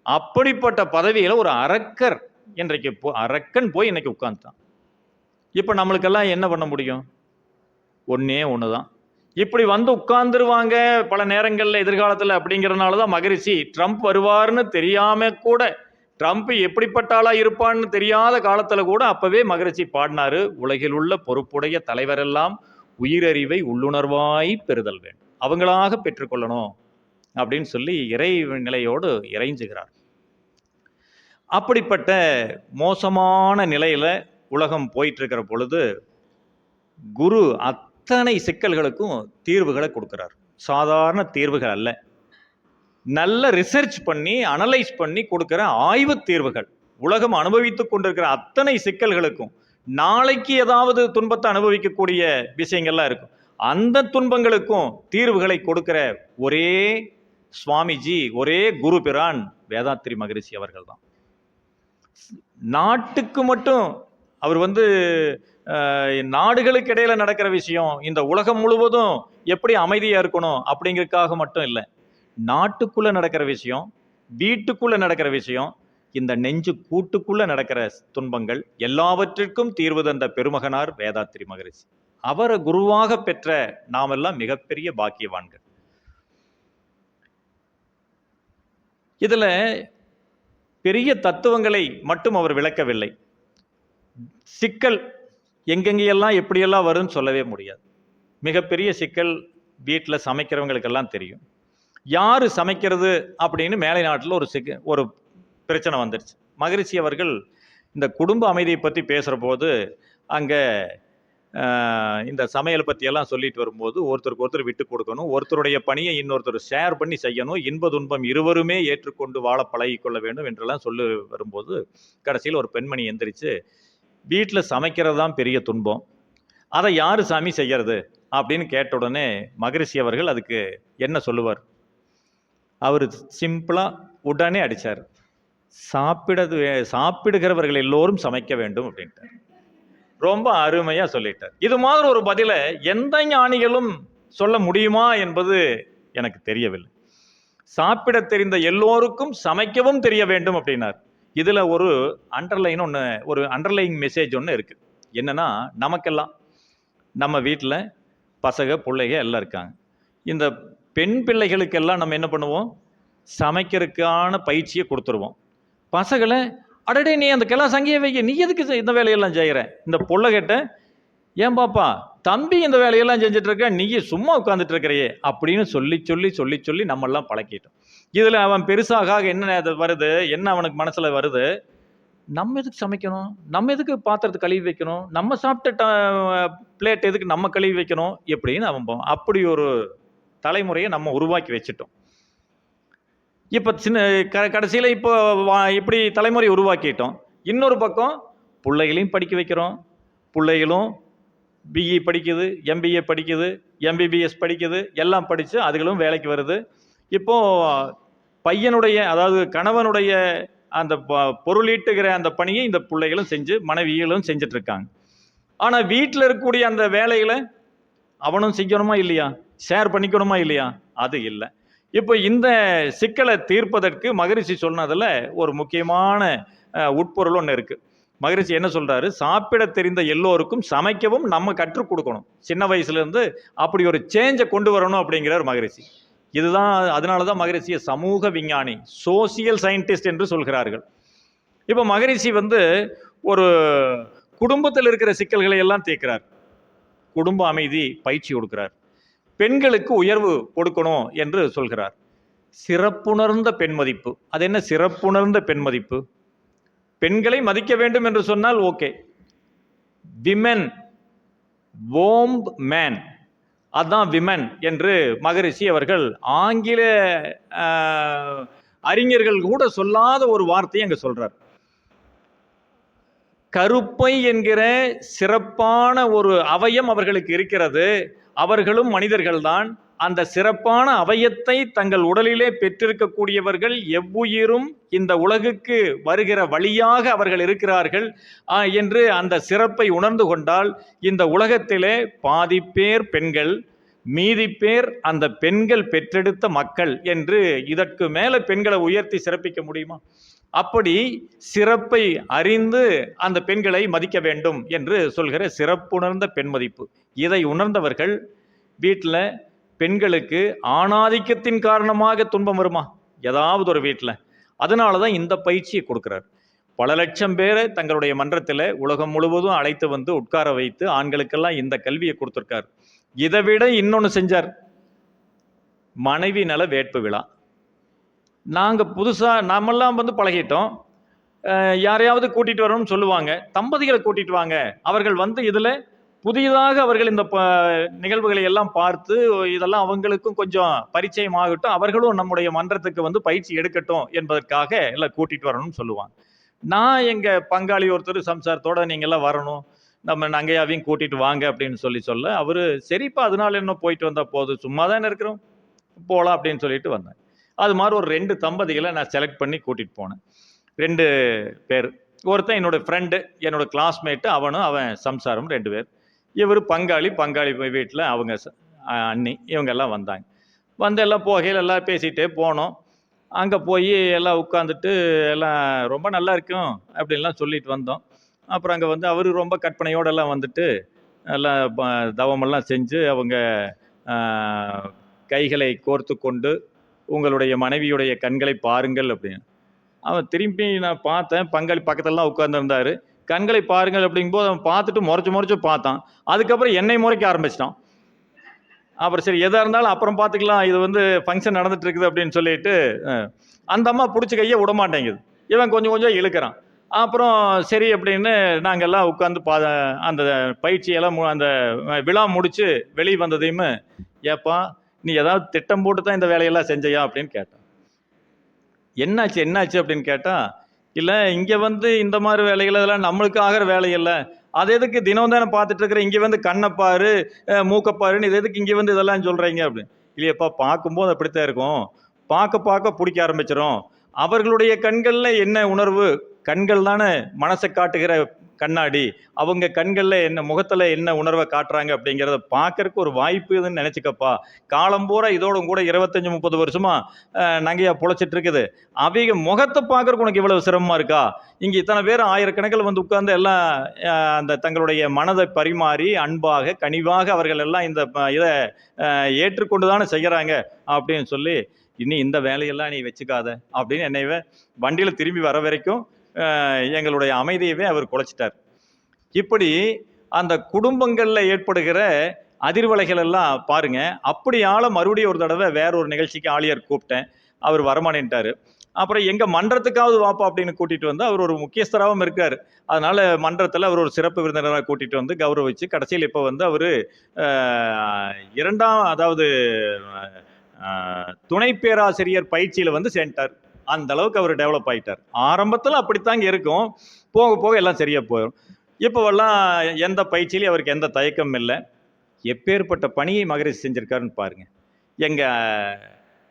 அப்படிப்பட்ட பதவியில் ஒரு அரக்கர் இன்றைக்கு அரக்கன் போய் இன்னைக்கு உட்கார்ந்துட்டான். இப்போ நம்மளுக்கெல்லாம் என்ன பண்ண முடியும்? ஒன்னே ஒன்று தான். இப்படி வந்து உட்கார்ந்துருவாங்க பல நேரங்களில் எதிர்காலத்தில். அப்படிங்கிறதுனால தான் மகரிஷி ட்ரம்ப் வருவார்னு தெரியாம கூட, ட்ரம்ப் எப்படிப்பட்ட ஆளா இருப்பான்னு தெரியாத காலத்தில் கூட அப்பவே மகரிஷி பாடினாரு, உலகில் உள்ள பொறுப்புடைய தலைவரெல்லாம் உயிரறிவை உள்ளுணர்வாய் பெறுதல் வேண்டும், அவங்களாக பெற்றுக்கொள்ளணும் அப்படின்னு சொல்லி இறை நிலையோடு இறைஞ்சுகிறார். அப்படிப்பட்ட மோசமான நிலையில உலகம் போயிட்டு இருக்கிற பொழுது குரு அத்தனை சிக்கல்களுக்கும் தீர்வுகளை கொடுக்கிறார். சாதாரண தீர்வுகள் அல்ல, நல்ல ரிசர்ச் பண்ணி அனலைஸ் பண்ணி கொடுக்கிற ஆய்வு தீர்வுகள். உலகம் அனுபவித்துக் கொண்டிருக்கிற அத்தனை சிக்கல்களுக்கும், நாளைக்கு ஏதாவது துன்பத்தை அனுபவிக்கக்கூடிய விஷயங்கள்லாம் இருக்கும், அந்த துன்பங்களுக்கும் தீர்வுகளை கொடுக்கிற ஒரே சுவாமிஜி, ஒரே குரு பிரான் வேதாத்திரி மகரிஷி அவர்கள் தான். நாட்டுக்கு மட்டும் அவர் நாடுகளுக்கு இடையில நடக்கிற விஷயம், இந்த உலகம் முழுவதும் எப்படி அமைதியா இருக்கணும் அப்படிங்கிறதுக்காக மட்டும் இல்லை, நாட்டுக்குள்ள நடக்கிற விஷயம், வீட்டுக்குள்ள நடக்கிற விஷயம், இந்த நெஞ்சு கூட்டுக்குள்ள நடக்கிற துன்பங்கள் எல்லாவற்றிற்கும் தீர்வு தந்த பெருமகனார் வேதாத்திரி மகரிஷி. அவரை குருவாக பெற்ற நாமெல்லாம் மிகப்பெரிய பாக்கியவான்கள். இதுல பெரிய தத்துவங்களை மட்டும் அவர் விளக்கவில்லை. சிக்கல் எங்கெங்கெல்லாம் எப்படியெல்லாம் வரும்னு சொல்லவே முடியாது. மிகப்பெரிய சிக்கல் வீட்டில் சமைக்கிறவங்களுக்கெல்லாம் தெரியும். யார் சமைக்கிறது அப்படின்னு மேலை நாட்டில் ஒரு பிரச்சனை வந்துருச்சு. மகரிஷி அவர்கள் இந்த குடும்ப அமைதியை பற்றி பேசுகிற போது அங்கே இந்த சமையல் பற்றியெல்லாம் சொல்லிட்டு வரும்போது, ஒருத்தருக்கு ஒருத்தர் விட்டு கொடுக்கணும், ஒருத்தருடைய பணியை இன்னொருத்தர் ஷேர் பண்ணி செய்யணும், இன்ப துன்பம் இருவருமே ஏற்றுக்கொண்டு வாழ பழகிக்கொள்ள வேண்டும் என்றெல்லாம் சொல்லி வரும்போது கடைசியில் ஒரு பெண்மணி எந்திரிச்சு, வீட்டில் சமைக்கிறது தான் பெரிய துன்பம், அதை யார் சாமி செய்யறது அப்படின்னு கேட்ட உடனே மகரிஷி அவர்கள் அதுக்கு என்ன சொல்லுவார்? அவர் சிம்பிளாக உடனே அடித்தார், சாப்பிடுகிறவர்கள் எல்லோரும் சமைக்க வேண்டும் அப்படின்ட்டார். ரொம்ப அருமையாக சொல்லிட்டார். இது மாதிரி ஒரு பதிலை எந்த ஞானிகளும் சொல்ல முடியுமா என்பது எனக்கு தெரியவில்லை. சாப்பிட தெரிந்த எல்லோருக்கும் சமைக்கவும் தெரிய வேண்டும் அப்படின்னார். இதில் ஒரு அண்டர்லைங் மெசேஜ் ஒன்று இருக்குது. என்னன்னா, நமக்கெல்லாம் நம்ம வீட்டில் பசங்க பிள்ளைங்க எல்லாம் இருக்காங்க. இந்த பெண் பிள்ளைகளுக்கெல்லாம் நம்ம என்ன பண்ணுவோம்? சமைக்கிறதுக்கான பயிற்சியை கொடுத்துருவோம். பசங்களை, அடடே நீ அந்த சங்கியை வைக்க, நீ எதுக்கு இந்த வேலையெல்லாம் செய்கிற? இந்த பிள்ளைகிட்ட, ஏன் பாப்பா தம்பி இந்த வேலையெல்லாம் செஞ்சுட்டு இருக்க, நீ சும்மா உட்காந்துட்டு இருக்கிறையே அப்படின்னு சொல்லி சொல்லி சொல்லி சொல்லி நம்மெல்லாம் பழக்கிட்டோம். இதில் அவன் பெருசாக என்ன வருது, என்ன அவனுக்கு மனசில் வருது? நம்ம எதுக்கு சமைக்கணும், நம்ம எதுக்கு பாத்திரத்தை கழுவி வைக்கணும், நம்ம சாப்பிட்ட பிளேட் எதுக்கு நம்ம கழுவி வைக்கணும் எப்படின்னு அவன் அப்படி ஒரு தலைமுறையை நம்ம உருவாக்கி வச்சுட்டோம். இப்போ கடைசியில் இப்போ இப்படி தலைமுறை உருவாக்கிட்டோம். இன்னொரு பக்கம் பிள்ளைகளையும் படிக்க வைக்கிறோம். பிள்ளைகளும் பிஇ படிக்குது, எம்பிஏ படிக்குது, எம்பிபிஎஸ் படிக்குது, எல்லாம் படித்து அதுகளும் வேலைக்கு வருது. இப்போது பையனுடைய, அதாவது கணவனுடைய அந்த பொருளீட்டுகிற அந்த பணியை இந்த பிள்ளைகளும் செஞ்சு மனைவிகளும் செஞ்சுட்டு இருக்காங்க. ஆனால் வீட்டில் இருக்கக்கூடிய அந்த வேலைகளை அவனும் செய்யணுமா இல்லையா? ஷேர் பண்ணிக்கணுமா இல்லையா? அது இல்லை. இப்போ இந்த சிக்கலை தீர்ப்பதற்கு மகரிஷி சொன்னதில் ஒரு முக்கியமான உட்பொருள் ஒன்று இருக்குது. மகரிஷி என்ன சொல்கிறாரு? சாப்பிட தெரிந்த எல்லோருக்கும் சமைக்கவும் நம்ம கற்றுக் கொடுக்கணும். சின்ன வயசுலேருந்து அப்படி ஒரு சேஞ்சை கொண்டு வரணும் அப்படிங்கிறார் மகரிஷி. இதுதான், அதனால தான் மகரிஷியை சமூக விஞ்ஞானி, சோசியல் சயின்டிஸ்ட் என்று சொல்கிறார்கள். இப்போ மகரிஷி ஒரு குடும்பத்தில் இருக்கிற சிக்கல்களை எல்லாம் தீர்க்கிறார். குடும்ப அமைதி பயிற்சி கொடுக்கிறார். பெண்களுக்கு உயர்வு கொடுக்கணும் என்று சொல்கிறார். சிறப்புணர்ந்த பெண் மதிப்பு. அது என்ன சிறப்புணர்ந்த பெண் மதிப்பு? பெண்களை மதிக்க வேண்டும் என்று சொன்னால் ஓகே, விமென் வோம்ப் மேன், அதுதான் விமன் என்று மகரிஷி அவர்கள் ஆங்கில அறிஞர்கள் கூட சொல்லாத ஒரு வார்த்தையை அங்கே சொல்றார். கருப்பை என்கிற சிறப்பான ஒரு அவயம் அவர்களுக்கு இருக்கிறது. அவர்களும் மனிதர்கள்தான். அந்த சிறப்பான அவயத்தை தங்கள் உடலிலே பெற்றிருக்கக்கூடியவர்கள் எவ்வுயிரும் இந்த உலகுக்கு வருகிற வழியாக அவர்கள் இருக்கிறார்கள் என்று அந்த சிறப்பை உணர்ந்து கொண்டால், இந்த உலகத்திலே பாதி பேர் பெண்கள், மீதி பேர் அந்த பெண்கள் பெற்றெடுத்த மக்கள் என்று இதற்கு மேல பெண்களை உயர்த்தி சிறப்பிக்க முடியுமா? அப்படி சிறப்பை அறிந்து அந்த பெண்களை மதிக்க வேண்டும் என்று சொல்கிற சிறப்புணர்ந்த பெண் மதிப்பு. இதை உணர்ந்தவர்கள் வீட்டில் பெண்களுக்கு ஆணாதிக்கத்தின் காரணமாக துன்பம் வருமா? ஏதாவது ஒரு வீட்டில். அதனால தான் இந்த பயிற்சியை கொடுக்குறார். பல லட்சம் பேரை தங்களுடைய மன்றத்தில் உலகம் முழுவதும் அழைத்து வந்து உட்கார வைத்து ஆண்களுக்கெல்லாம் இந்த கல்வியை கொடுத்துருக்கார். இதை விட இன்னொன்று செஞ்சார். மனைவி நல வேட்பு விழா. நாங்கள் புதுசாக நம்மெல்லாம் வந்து பழகிட்டோம். யாரையாவது கூட்டிகிட்டு வரணும்னு சொல்லுவாங்க, தம்பதிகளை கூட்டிகிட்டு வாங்க, அவர்கள் வந்து இதில் புதிதாக அவர்கள் இந்த நிகழ்வுகளை எல்லாம் பார்த்து இதெல்லாம் அவங்களுக்கும் கொஞ்சம் பரிச்சயம் ஆகட்டும், அவர்களும் நம்முடைய மன்றத்துக்கு வந்து பயிற்சி எடுக்கட்டும் என்பதற்காக எல்லாம் கூட்டிகிட்டு வரணும்னு சொல்லுவாங்க. நான் எங்கள் பங்காளி ஒருத்தர் சம்சாரத்தோடு நீங்கள்லாம் வரணும், நம்ம நங்கையாவையும் கூட்டிகிட்டு வாங்க அப்படின்னு சொல்ல அவர் சரிப்பா அதனால என்ன போயிட்டு வந்தால் போதும், சும்மா தானே இருக்கிறோம், போகலாம் அப்படின்னு சொல்லிட்டு வந்தேன். அது மாதிரி ஒரு 2 தம்பதிகளை நான் செலக்ட் பண்ணி கூட்டிகிட்டு போனேன். 2 பேர். ஒருத்தன் என்னோட ஃப்ரெண்டு, என்னோட கிளாஸ்மேட்டு, அவன் சம்சாரம் 2 பேர். இவர் பங்காளி வீட்டில் அவங்க அண்ணி, இவங்கெல்லாம் வந்தாங்க. வந்து எல்லாம் போகையில் எல்லாம் பேசிகிட்டே போனோம். அங்கே போய் எல்லாம் உட்காந்துட்டு எல்லாம் ரொம்ப நல்லா இருக்கும் அப்படின்லாம் சொல்லிட்டு வந்தோம். அப்புறம் அங்கே வந்து அவர் ரொம்ப கற்பனையோடெல்லாம் வந்துட்டு எல்லாம் தவமெல்லாம் செஞ்சு அவங்க கைகளை கோர்த்து கொண்டு உங்களுடைய மனைவியுடைய கண்களை பாருங்கள் அப்படின்னு. அவன் திரும்பி நான் பார்த்தேன், பங்காளி பக்கத்துலலாம் உட்காந்துருந்தாரு. கண்களை பாருங்கள் அப்படிங்கும்போது அவன் பார்த்துட்டு முறைச்சு பார்த்தான். அதுக்கப்புறம் என்னை முறைக்க ஆரம்பிச்சிட்டான். அப்புறம் சரி எதாக இருந்தாலும் அப்புறம் பார்த்துக்கலாம், இது வந்து ஃபங்க்ஷன் நடந்துட்டு இருக்குது அப்படின்னு சொல்லிட்டு அந்த அம்மா பிடிச்சி கையை விட மாட்டேங்குது. இவன் கொஞ்சம் இழுக்கிறான். அப்புறம் சரி அப்படின்னு நாங்கள் எல்லாம் உட்காந்து அந்த பயிற்சியெல்லாம் அந்த விழா முடித்து வெளியே வந்ததையுமே, ஏப்பா நீ ஏதாவது திட்டம் போட்டு தான் இந்த வேலையெல்லாம் செஞ்சையா அப்படின்னு கேட்டான். என்னாச்சு அப்படின்னு கேட்டால், இல்லை இங்கே வந்து இந்த மாதிரி வேலைகள் இதெல்லாம் நம்மளுக்கு ஆகிற வேலை இல்லை, அது எதுக்கு தினம் தானே பார்த்துட்டு இருக்கிற, இங்கே வந்து கண்ணைப்பாரு மூக்கைப்பாருன்னு இது எதுக்கு இங்கே வந்து இதெல்லாம் சொல்கிறீங்க அப்படின்னு. இல்லையப்பா பார்க்கும்போது அப்படித்தான் இருக்கும், பார்க்க பிடிக்க ஆரம்பிச்சிடும். அவர்களுடைய கண்களில் என்ன உணர்வு, கண்கள் தானே மனசை காட்டுகிற கண்ணாடி, அவங்க கண்களில் என்ன முகத்தில் என்ன உணர்வை காட்டுறாங்க அப்படிங்கிறத பார்க்கறதுக்கு ஒரு வாய்ப்பு இதுன்னு நினச்சிக்கப்பா. காலம் பூரா இதோட கூட 25-30 வருஷமாக நகையா பொழைச்சிட்டு இருக்குது, அவங்க முகத்தை பார்க்கறக்கு உனக்கு இவ்வளவு சிரமமாக இருக்கா? இங்கே இத்தனை பேர் ஆயிரக்கணக்கில் வந்து உட்கார்ந்து எல்லாம் அந்த தங்களுடைய மனதை பரிமாறி அன்பாக கனிவாக அவர்கள் எல்லாம் இந்த இதை ஏற்றுக்கொண்டு தானே செய்கிறாங்க அப்படின்னு சொல்லி, இனி இந்த வேலையெல்லாம் நீ வச்சுக்காத அப்படின்னு என்னைவே வண்டியில் திரும்பி வர வரைக்கும் எங்களுடைய அமைதியவே அவர் குலைச்சிட்டார். இப்படி அந்த குடும்பங்களில் ஏற்படுகிற அதிர்வலைகள் எல்லாம் பாருங்க. அப்படியால மறுபடியும் ஒரு தடவை வேற ஒரு நிகழ்ச்சிக்கு ஆளியர் கூப்பிட்டேன், அவர் வரமாட்டேன்ட்டாரு. அப்புறம் எங்கள் மன்றத்துக்காவது வாப்பா அப்படின்னு கூட்டிகிட்டு வந்து, அவர் ஒரு முக்கியஸ்தராகவும் இருக்கார், அதனால் மன்றத்தில் அவர் ஒரு சிறப்பு விருந்தினராக கூட்டிகிட்டு வந்து கௌரவிச்சு கடைசியில் இப்போ வந்து அவர் 2ஆம் அதாவது துணை பேராசிரியர் பயிற்சியில் வந்து சேர்ந்துட்டார். அந்த அளவுக்கு அவர் டெவலப் ஆகிட்டார். ஆரம்பத்தில் அப்படித்தாங்க இருக்கும், போக எல்லாம் சரியாக போயிடும். இப்போவெல்லாம் எந்த பயிற்சியிலையும் அவருக்கு எந்த தயக்கமும் இல்லை. எப்பேற்பட்ட பணியை மகரிஷி செஞ்சுருக்காருன்னு பாருங்கள். எங்கள்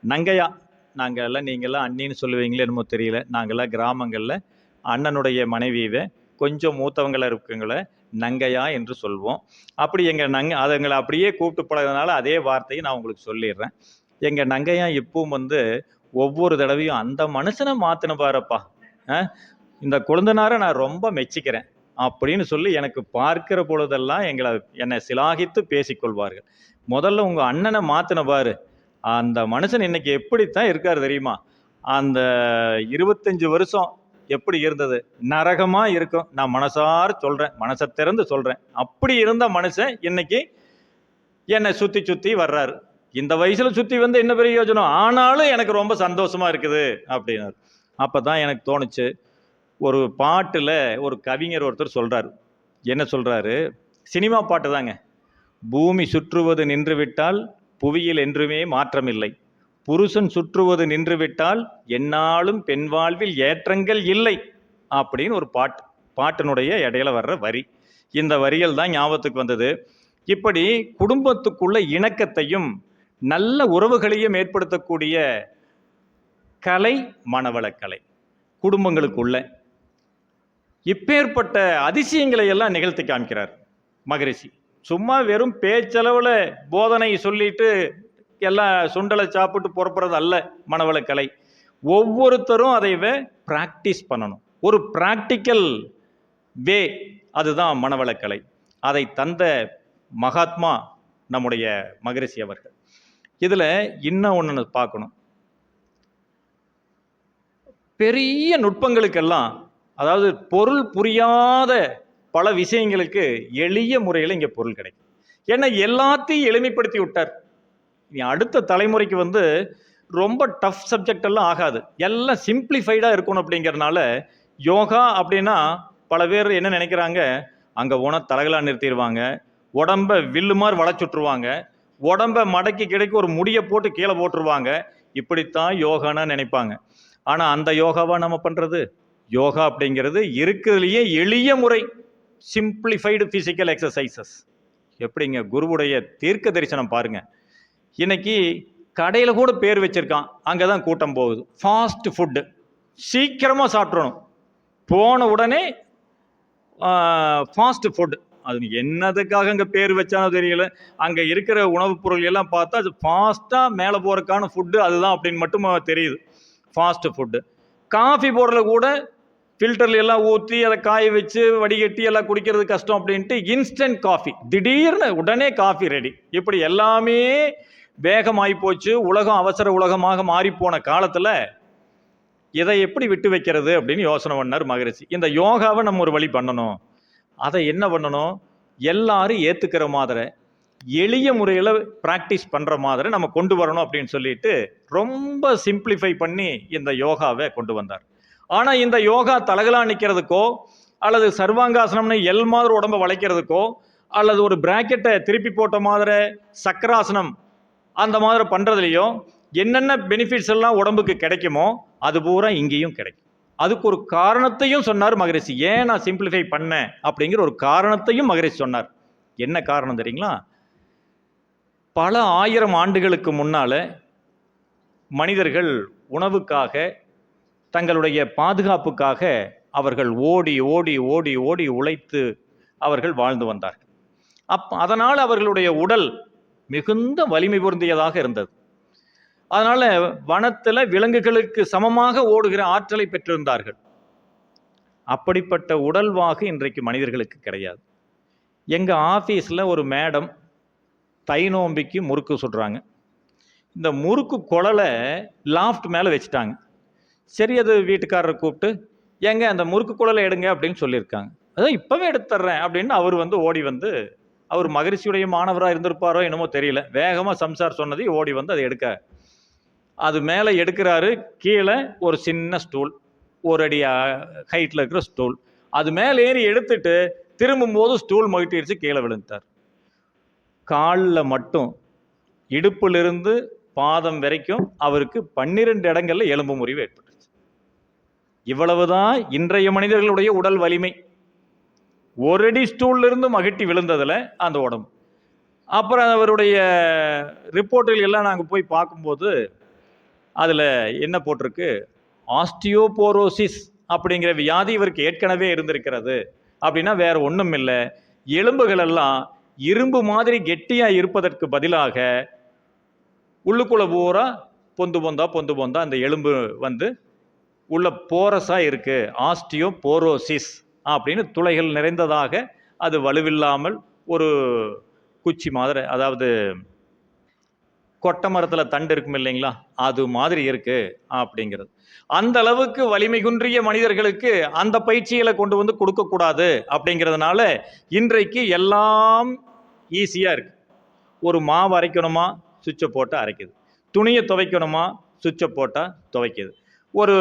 நங்கையா, நாங்கள் எல்லாம் நீங்கள்லாம் அண்ணின்னு சொல்லுவீங்களே என்னமோ தெரியல, நாங்கள்லாம் கிராமங்களில் அண்ணனுடைய மனைவியை கொஞ்சம் மூத்தவங்களை இருக்குங்களை நங்கையா என்று சொல்வோம். அப்படி அதுங்களை அப்படியே கூப்பிட்டு பழகிறதுனால அதே வார்த்தையை நான் உங்களுக்கு சொல்லிடுறேன். எங்கள் நங்கையா இப்பவும் வந்து ஒவ்வொரு தடவையும் அந்த மனுஷனை மாற்றின பாருப்பா, இந்த கொழுந்தனாரை நான் ரொம்ப மெச்சிக்கிறேன் அப்படின்னு சொல்லி எனக்கு பார்க்கிற பொழுதெல்லாம் என்னை சிலாகித்து பேசிக்கொள்வார்கள். முதல்ல உங்கள் அண்ணனை மாற்றின பாரு, அந்த மனுஷன் இன்னைக்கு எப்படித்தான் இருக்கார் தெரியுமா? அந்த 25 வருஷம் எப்படி இருந்தது, நரகமாக இருக்கும். நான் மனசார சொல்கிறேன், மனசை திறந்து சொல்கிறேன். அப்படி இருந்த மனுஷன் இன்னைக்கு என்னை சுற்றி வர்றாரு. இந்த வயசில் சுற்றி வந்து என்ன பெரிய யோஜனம், ஆனாலும் எனக்கு ரொம்ப சந்தோஷமாக இருக்குது அப்படின்னாரு. அப்போ தான் எனக்கு தோணுச்சு, ஒரு பாட்டில் ஒரு கவிஞர் ஒருத்தர் சொல்கிறார். என்ன சொல்கிறாரு? சினிமா பாட்டு தாங்க. பூமி சுற்றுவது நின்றுவிட்டால் புவியில் என்றுமே மாற்றமில்லை, புருஷன் சுற்றுவது நின்றுவிட்டால் எந்நாளும் பெண் வாழ்வில் ஏற்றங்கள் இல்லை அப்படின்னு ஒரு பாட்டினுடைய இடையில வர்ற வரி. இந்த வரிகள் தான் ஞாபகத்துக்கு வந்தது. இப்படி குடும்பத்துக்குள்ள இணக்கத்தையும் நல்ல உறவுகளையும் ஏற்படுத்தக்கூடிய கலை மனவளக்கலை. குடும்பங்களுக்குள்ள இப்பேற்பட்ட அதிசயங்களை எல்லாம் நிகழ்த்தி காமிக்கிறார் மகரிஷி. சும்மா வெறும் பேச்சளவில் போதனை சொல்லிட்டு எல்லாம் சுண்டலை சாப்பிட்டு புறப்படுறது அல்ல மனவளக்கலை. ஒவ்வொருத்தரும் அதை ப்ராக்டிஸ் பண்ணணும். ஒரு ப்ராக்டிக்கல் வே, அதுதான் மனவளக்கலை. அதை தந்த மகாத்மா நம்முடைய மகரிஷி அவர்கள். இதில் இன்னும் ஒன்று பார்க்கணும். பெரிய நுட்பங்களுக்கெல்லாம், அதாவது பொருள் புரியாத பல விஷயங்களுக்கு எளிய முறையில் இங்கே பொருள் கிடைக்கும். ஏன்னா எல்லாத்தையும் எளிமைப்படுத்தி விட்டார். அடுத்த தலைமுறைக்கு ரொம்ப டஃப் சப்ஜெக்ட் எல்லாம் ஆகாது, எல்லாம் சிம்பிளிஃபைடாக இருக்கணும். அப்படிங்கிறதுனால யோகா அப்படின்னா பல பேர் என்ன நினைக்கிறாங்க, அங்கே தலகலாக நிறுத்திடுவாங்க, உடம்ப வில்லு மாதிரி வளைச்சுட்ருவாங்க, உடம்ப மடக்கி கிடைக்க ஒரு முடியை போட்டு கீழே போட்டுருவாங்க. இப்படித்தான் யோகான்னு நினைப்பாங்க. ஆனால் அந்த யோகாவா நம்ம பண்ணுறது? யோகா அப்படிங்கிறது இருக்கிறதுலையே எளிய முறை, சிம்பிளிஃபைடு ஃபிசிக்கல் எக்ஸசைசஸ். எப்படிங்க குருவுடைய தீர்க்க தரிசனம் பாருங்க. இன்னைக்கு கடையில் கூட பேர் வச்சிருக்கான், அங்கே தான் கூட்டம் போகுது. ஃபாஸ்ட் ஃபுட்டு, சீக்கிரமாக சாப்பிட்றணும், போன உடனே ஃபாஸ்ட் ஃபுட். அது என்னதுக்காக அங்கே பேர் வச்சானோ தெரியல. அங்கே இருக்கிற உணவுப் பொருள் எல்லாம் பார்த்தா அது ஃபாஸ்ட்டாக மேலே போகிறதுக்கான ஃபுட்டு அதுதான் அப்படின்னு மட்டும் தெரியுது. Fast food. காஃபி போடுறதுல கூட ஃபில்டர்ல எல்லாம் ஊற்றி அதை காய வச்சு வடிகட்டி எல்லாம் குடிக்கிறது கஷ்டம் அப்படின்ட்டு இன்ஸ்டன்ட் காஃபி, திடீர்னு உடனே காஃபி ரெடி. இப்படி எல்லாமே வேகமாகி போச்சு. உலகம் அவசர உலகமாக மாறிப்போன காலத்தில் இதை எப்படி விட்டு வைக்கிறது அப்படின்னு யோசனை பண்ணார் மகரிஷி. இந்த யோகாவை நம்ம ஒரு வழி பண்ணணும். அதை என்ன பண்ணணும், எல்லாரும் ஏற்றுக்கிற மாதிரி எளிய முறையில் ப்ராக்டிஸ் பண்ணுற மாதிரி நம்ம கொண்டு வரணும் அப்படின்னு சொல்லிட்டு ரொம்ப சிம்பிளிஃபை பண்ணி இந்த யோகாவை கொண்டு வந்தார். ஆனால் இந்த யோகா தலகலா நிற்கிறதுக்கோ அல்லது சர்வாங்காசனம்னு எல் மாதிரி உடம்பை வளைக்கிறதுக்கோ அல்லது ஒரு பிராக்கெட்டை திருப்பி போட்ட மாதிரி சக்கராசனம் அந்த மாதிரி பண்ணுறதுலையோ என்னென்ன பெனிஃபிட்ஸ் எல்லாம் உடம்புக்கு கிடைக்குமோ அது பூரா இங்கேயும் கிடைக்கும். அதுக்கு ஒரு காரணத்தையும் சொன்னார் மகரிஷி. ஏன் நான் சிம்பிளிஃபை பண்ணேன் அப்படிங்கிற ஒரு காரணத்தையும் மகரிஷி சொன்னார். என்ன காரணம் தெரியுங்களா? பல ஆயிரம் ஆண்டுகளுக்கு முன்னால் மனிதர்கள் உணவுக்காக, தங்களுடைய பாதுகாப்புக்காக அவர்கள் ஓடி ஓடி ஓடி ஓடி உழைத்து அவர்கள் வாழ்ந்து வந்தார்கள். அதனால் அவர்களுடைய உடல் மிகுந்த வலிமை பொருந்தியதாக இருந்தது. அதனால் வனத்தில் விலங்குகளுக்கு சமமாக ஓடுகிற ஆற்றலை பெற்றிருந்தார்கள். அப்படிப்பட்ட உடல்வாகு இன்றைக்கு மனிதர்களுக்கு கிடையாது. எங்கள் ஆஃபீஸில் ஒரு மேடம் தை நோம்பிக்கு முறுக்கு சுடுறாங்க. இந்த முறுக்கு குழலை லாஃப்ட் மேலே வச்சுட்டாங்க. சரி, அது வீட்டுக்காரரை கூப்பிட்டு ஏங்க அந்த முறுக்கு குழலை எடுங்க அப்படின்னு சொல்லியிருக்காங்க. அதான் இப்போவே எடுத்துட்றேன் அப்படின்னு அவர் ஓடி வந்து, அவர் மகரிஷியுடைய மாணவராக இருந்திருப்பாரோ என்னமோ தெரியல, வேகமாக சம்சார் சொன்னதை ஓடி வந்து அதை எடுக்க, அது மேலே எடுக்கிறாரு. கீழே ஒரு சின்ன ஸ்டூல், ஒரு அடி ஹைட்டில் இருக்கிற ஸ்டூல், அது மேலே ஏறி எடுத்துட்டு திரும்பும்போது ஸ்டூல் மகிட்டிருச்சு, கீழே விழுந்தார். காலில் மட்டும் இடுப்பிலிருந்து பாதம் வரைக்கும் அவருக்கு 12 இடங்கள்ல எலும்பு முறிவு ஏற்பட்டுச்சு. இவ்வளவுதான் இன்றைய மனிதர்களுடைய உடல் வலிமை. ஒரு அடி ஸ்டூல்ல இருந்து மகிட்டி விழுந்ததுல அந்த உடம்பு. அப்புறம் அவருடைய ரிப்போர்ட்டுகள் எல்லாம் நாங்கள் போய் பார்க்கும்போது அதில் என்ன போட்டிருக்கு, ஆஸ்டியோபோரோசிஸ் அப்படிங்கிற வியாதி இவருக்கு ஏற்கனவே இருந்திருக்கிறது. அப்படின்னா வேற ஒன்றும் இல்லை, எலும்புகள் எல்லாம் இரும்பு மாதிரி கெட்டியாக இருப்பதற்கு பதிலாக உள்ளுக்குள்ள பூரா பொந்து பொந்தா அந்த எலும்பு உள்ள போரஸாக இருக்கு. ஆஸ்டியோபோரோசிஸ் அப்படின்னு துளைகள் நிறைந்ததாக, அது வலுவில்லாமல் ஒரு குச்சி மாதிரி, அதாவது கொட்டை மரத்தில் தண்டு இருக்கும் இல்லைங்களா, அது மாதிரி இருக்கு அப்படிங்கிறது. அந்த அளவுக்கு வலிமை குன்றிய மனிதர்களுக்கு அந்த பயிற்சிகளை கொண்டு வந்து கொடுக்கக்கூடாது அப்படிங்கிறதுனால இன்றைக்கு எல்லாம் ஈஸியாக இருக்கு. ஒரு மாவு அரைக்கணுமா, சுவிட்சை போட்டு அரைக்குது. துணியை துவைக்கணுமா, சுவிட்சை போட்டால் துவைக்குது. ஒரு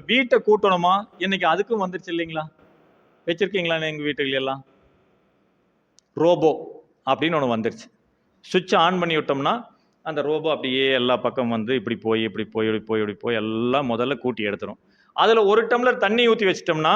வீட்டை கூட்டணுமா, இன்னைக்கு அதுக்கும் வந்துருச்சு இல்லைங்களா. வச்சிருக்கீங்களா எங்கள் வீட்டுகள் எல்லாம் ரோபோ அப்படின்னு ஒன்று வந்துருச்சு. சுவிட்சை ஆன் பண்ணி விட்டோம்னா அந்த ரோபோ அப்படியே எல்லா பக்கம் இப்படி போய் இப்படி போய் இப்படி போய் இப்படி போய் எல்லாம் முதல்ல கூட்டி எடுத்துரும். அதில் ஒரு டம்ளர் தண்ணி ஊற்றி வச்சிட்டோம்னா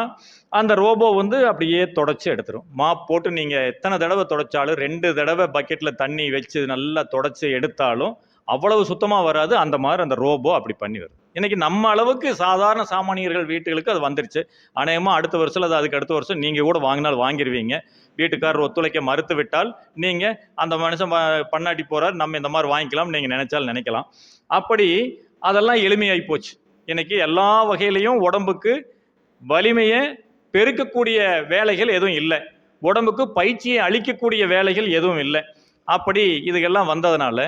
அந்த ரோபோ அப்படியே தொடச்சி எடுத்துரும். மாப் போட்டு நீங்கள் எத்தனை தடவை தொடச்சாலும், 2 தடவை பக்கெட்டில் தண்ணி வச்சு நல்லா தொடச்சி எடுத்தாலும் அவ்வளவு சுத்தமாக வராது. அந்த மாதிரி அந்த ரோபோ அப்படி பண்ணி வரும். இன்னைக்கு நம்ம அளவுக்கு சாதாரண சாமானியர்கள் வீட்டுகளுக்கு அது வந்துருச்சு. அநேகமாக அடுத்த வருஷம் அது அதுக்கு அடுத்த வருஷம் நீங்கள் கூட வாங்கினால் வாங்கிடுவீங்க. வீட்டுக்காரர் ஒத்துழைக்க மறுத்து விட்டால் நீங்கள் அந்த மனுஷன் பண்ணாட்டி போகிறார், நம்ம இந்த மாதிரி வாங்கிக்கலாம் நீங்கள் நினைச்சால் நினைக்கலாம். அப்படி அதெல்லாம் எளிமையாகி போச்சு. இன்னைக்கு எல்லா வகையிலையும் உடம்புக்கு வலிமையை பெருக்கக்கூடிய வேலைகள் எதுவும் இல்லை, உடம்புக்கு பயிற்சியை அளிக்கக்கூடிய வேலைகள் எதுவும் இல்லை. அப்படி இதுக்கெல்லாம் வந்ததுனால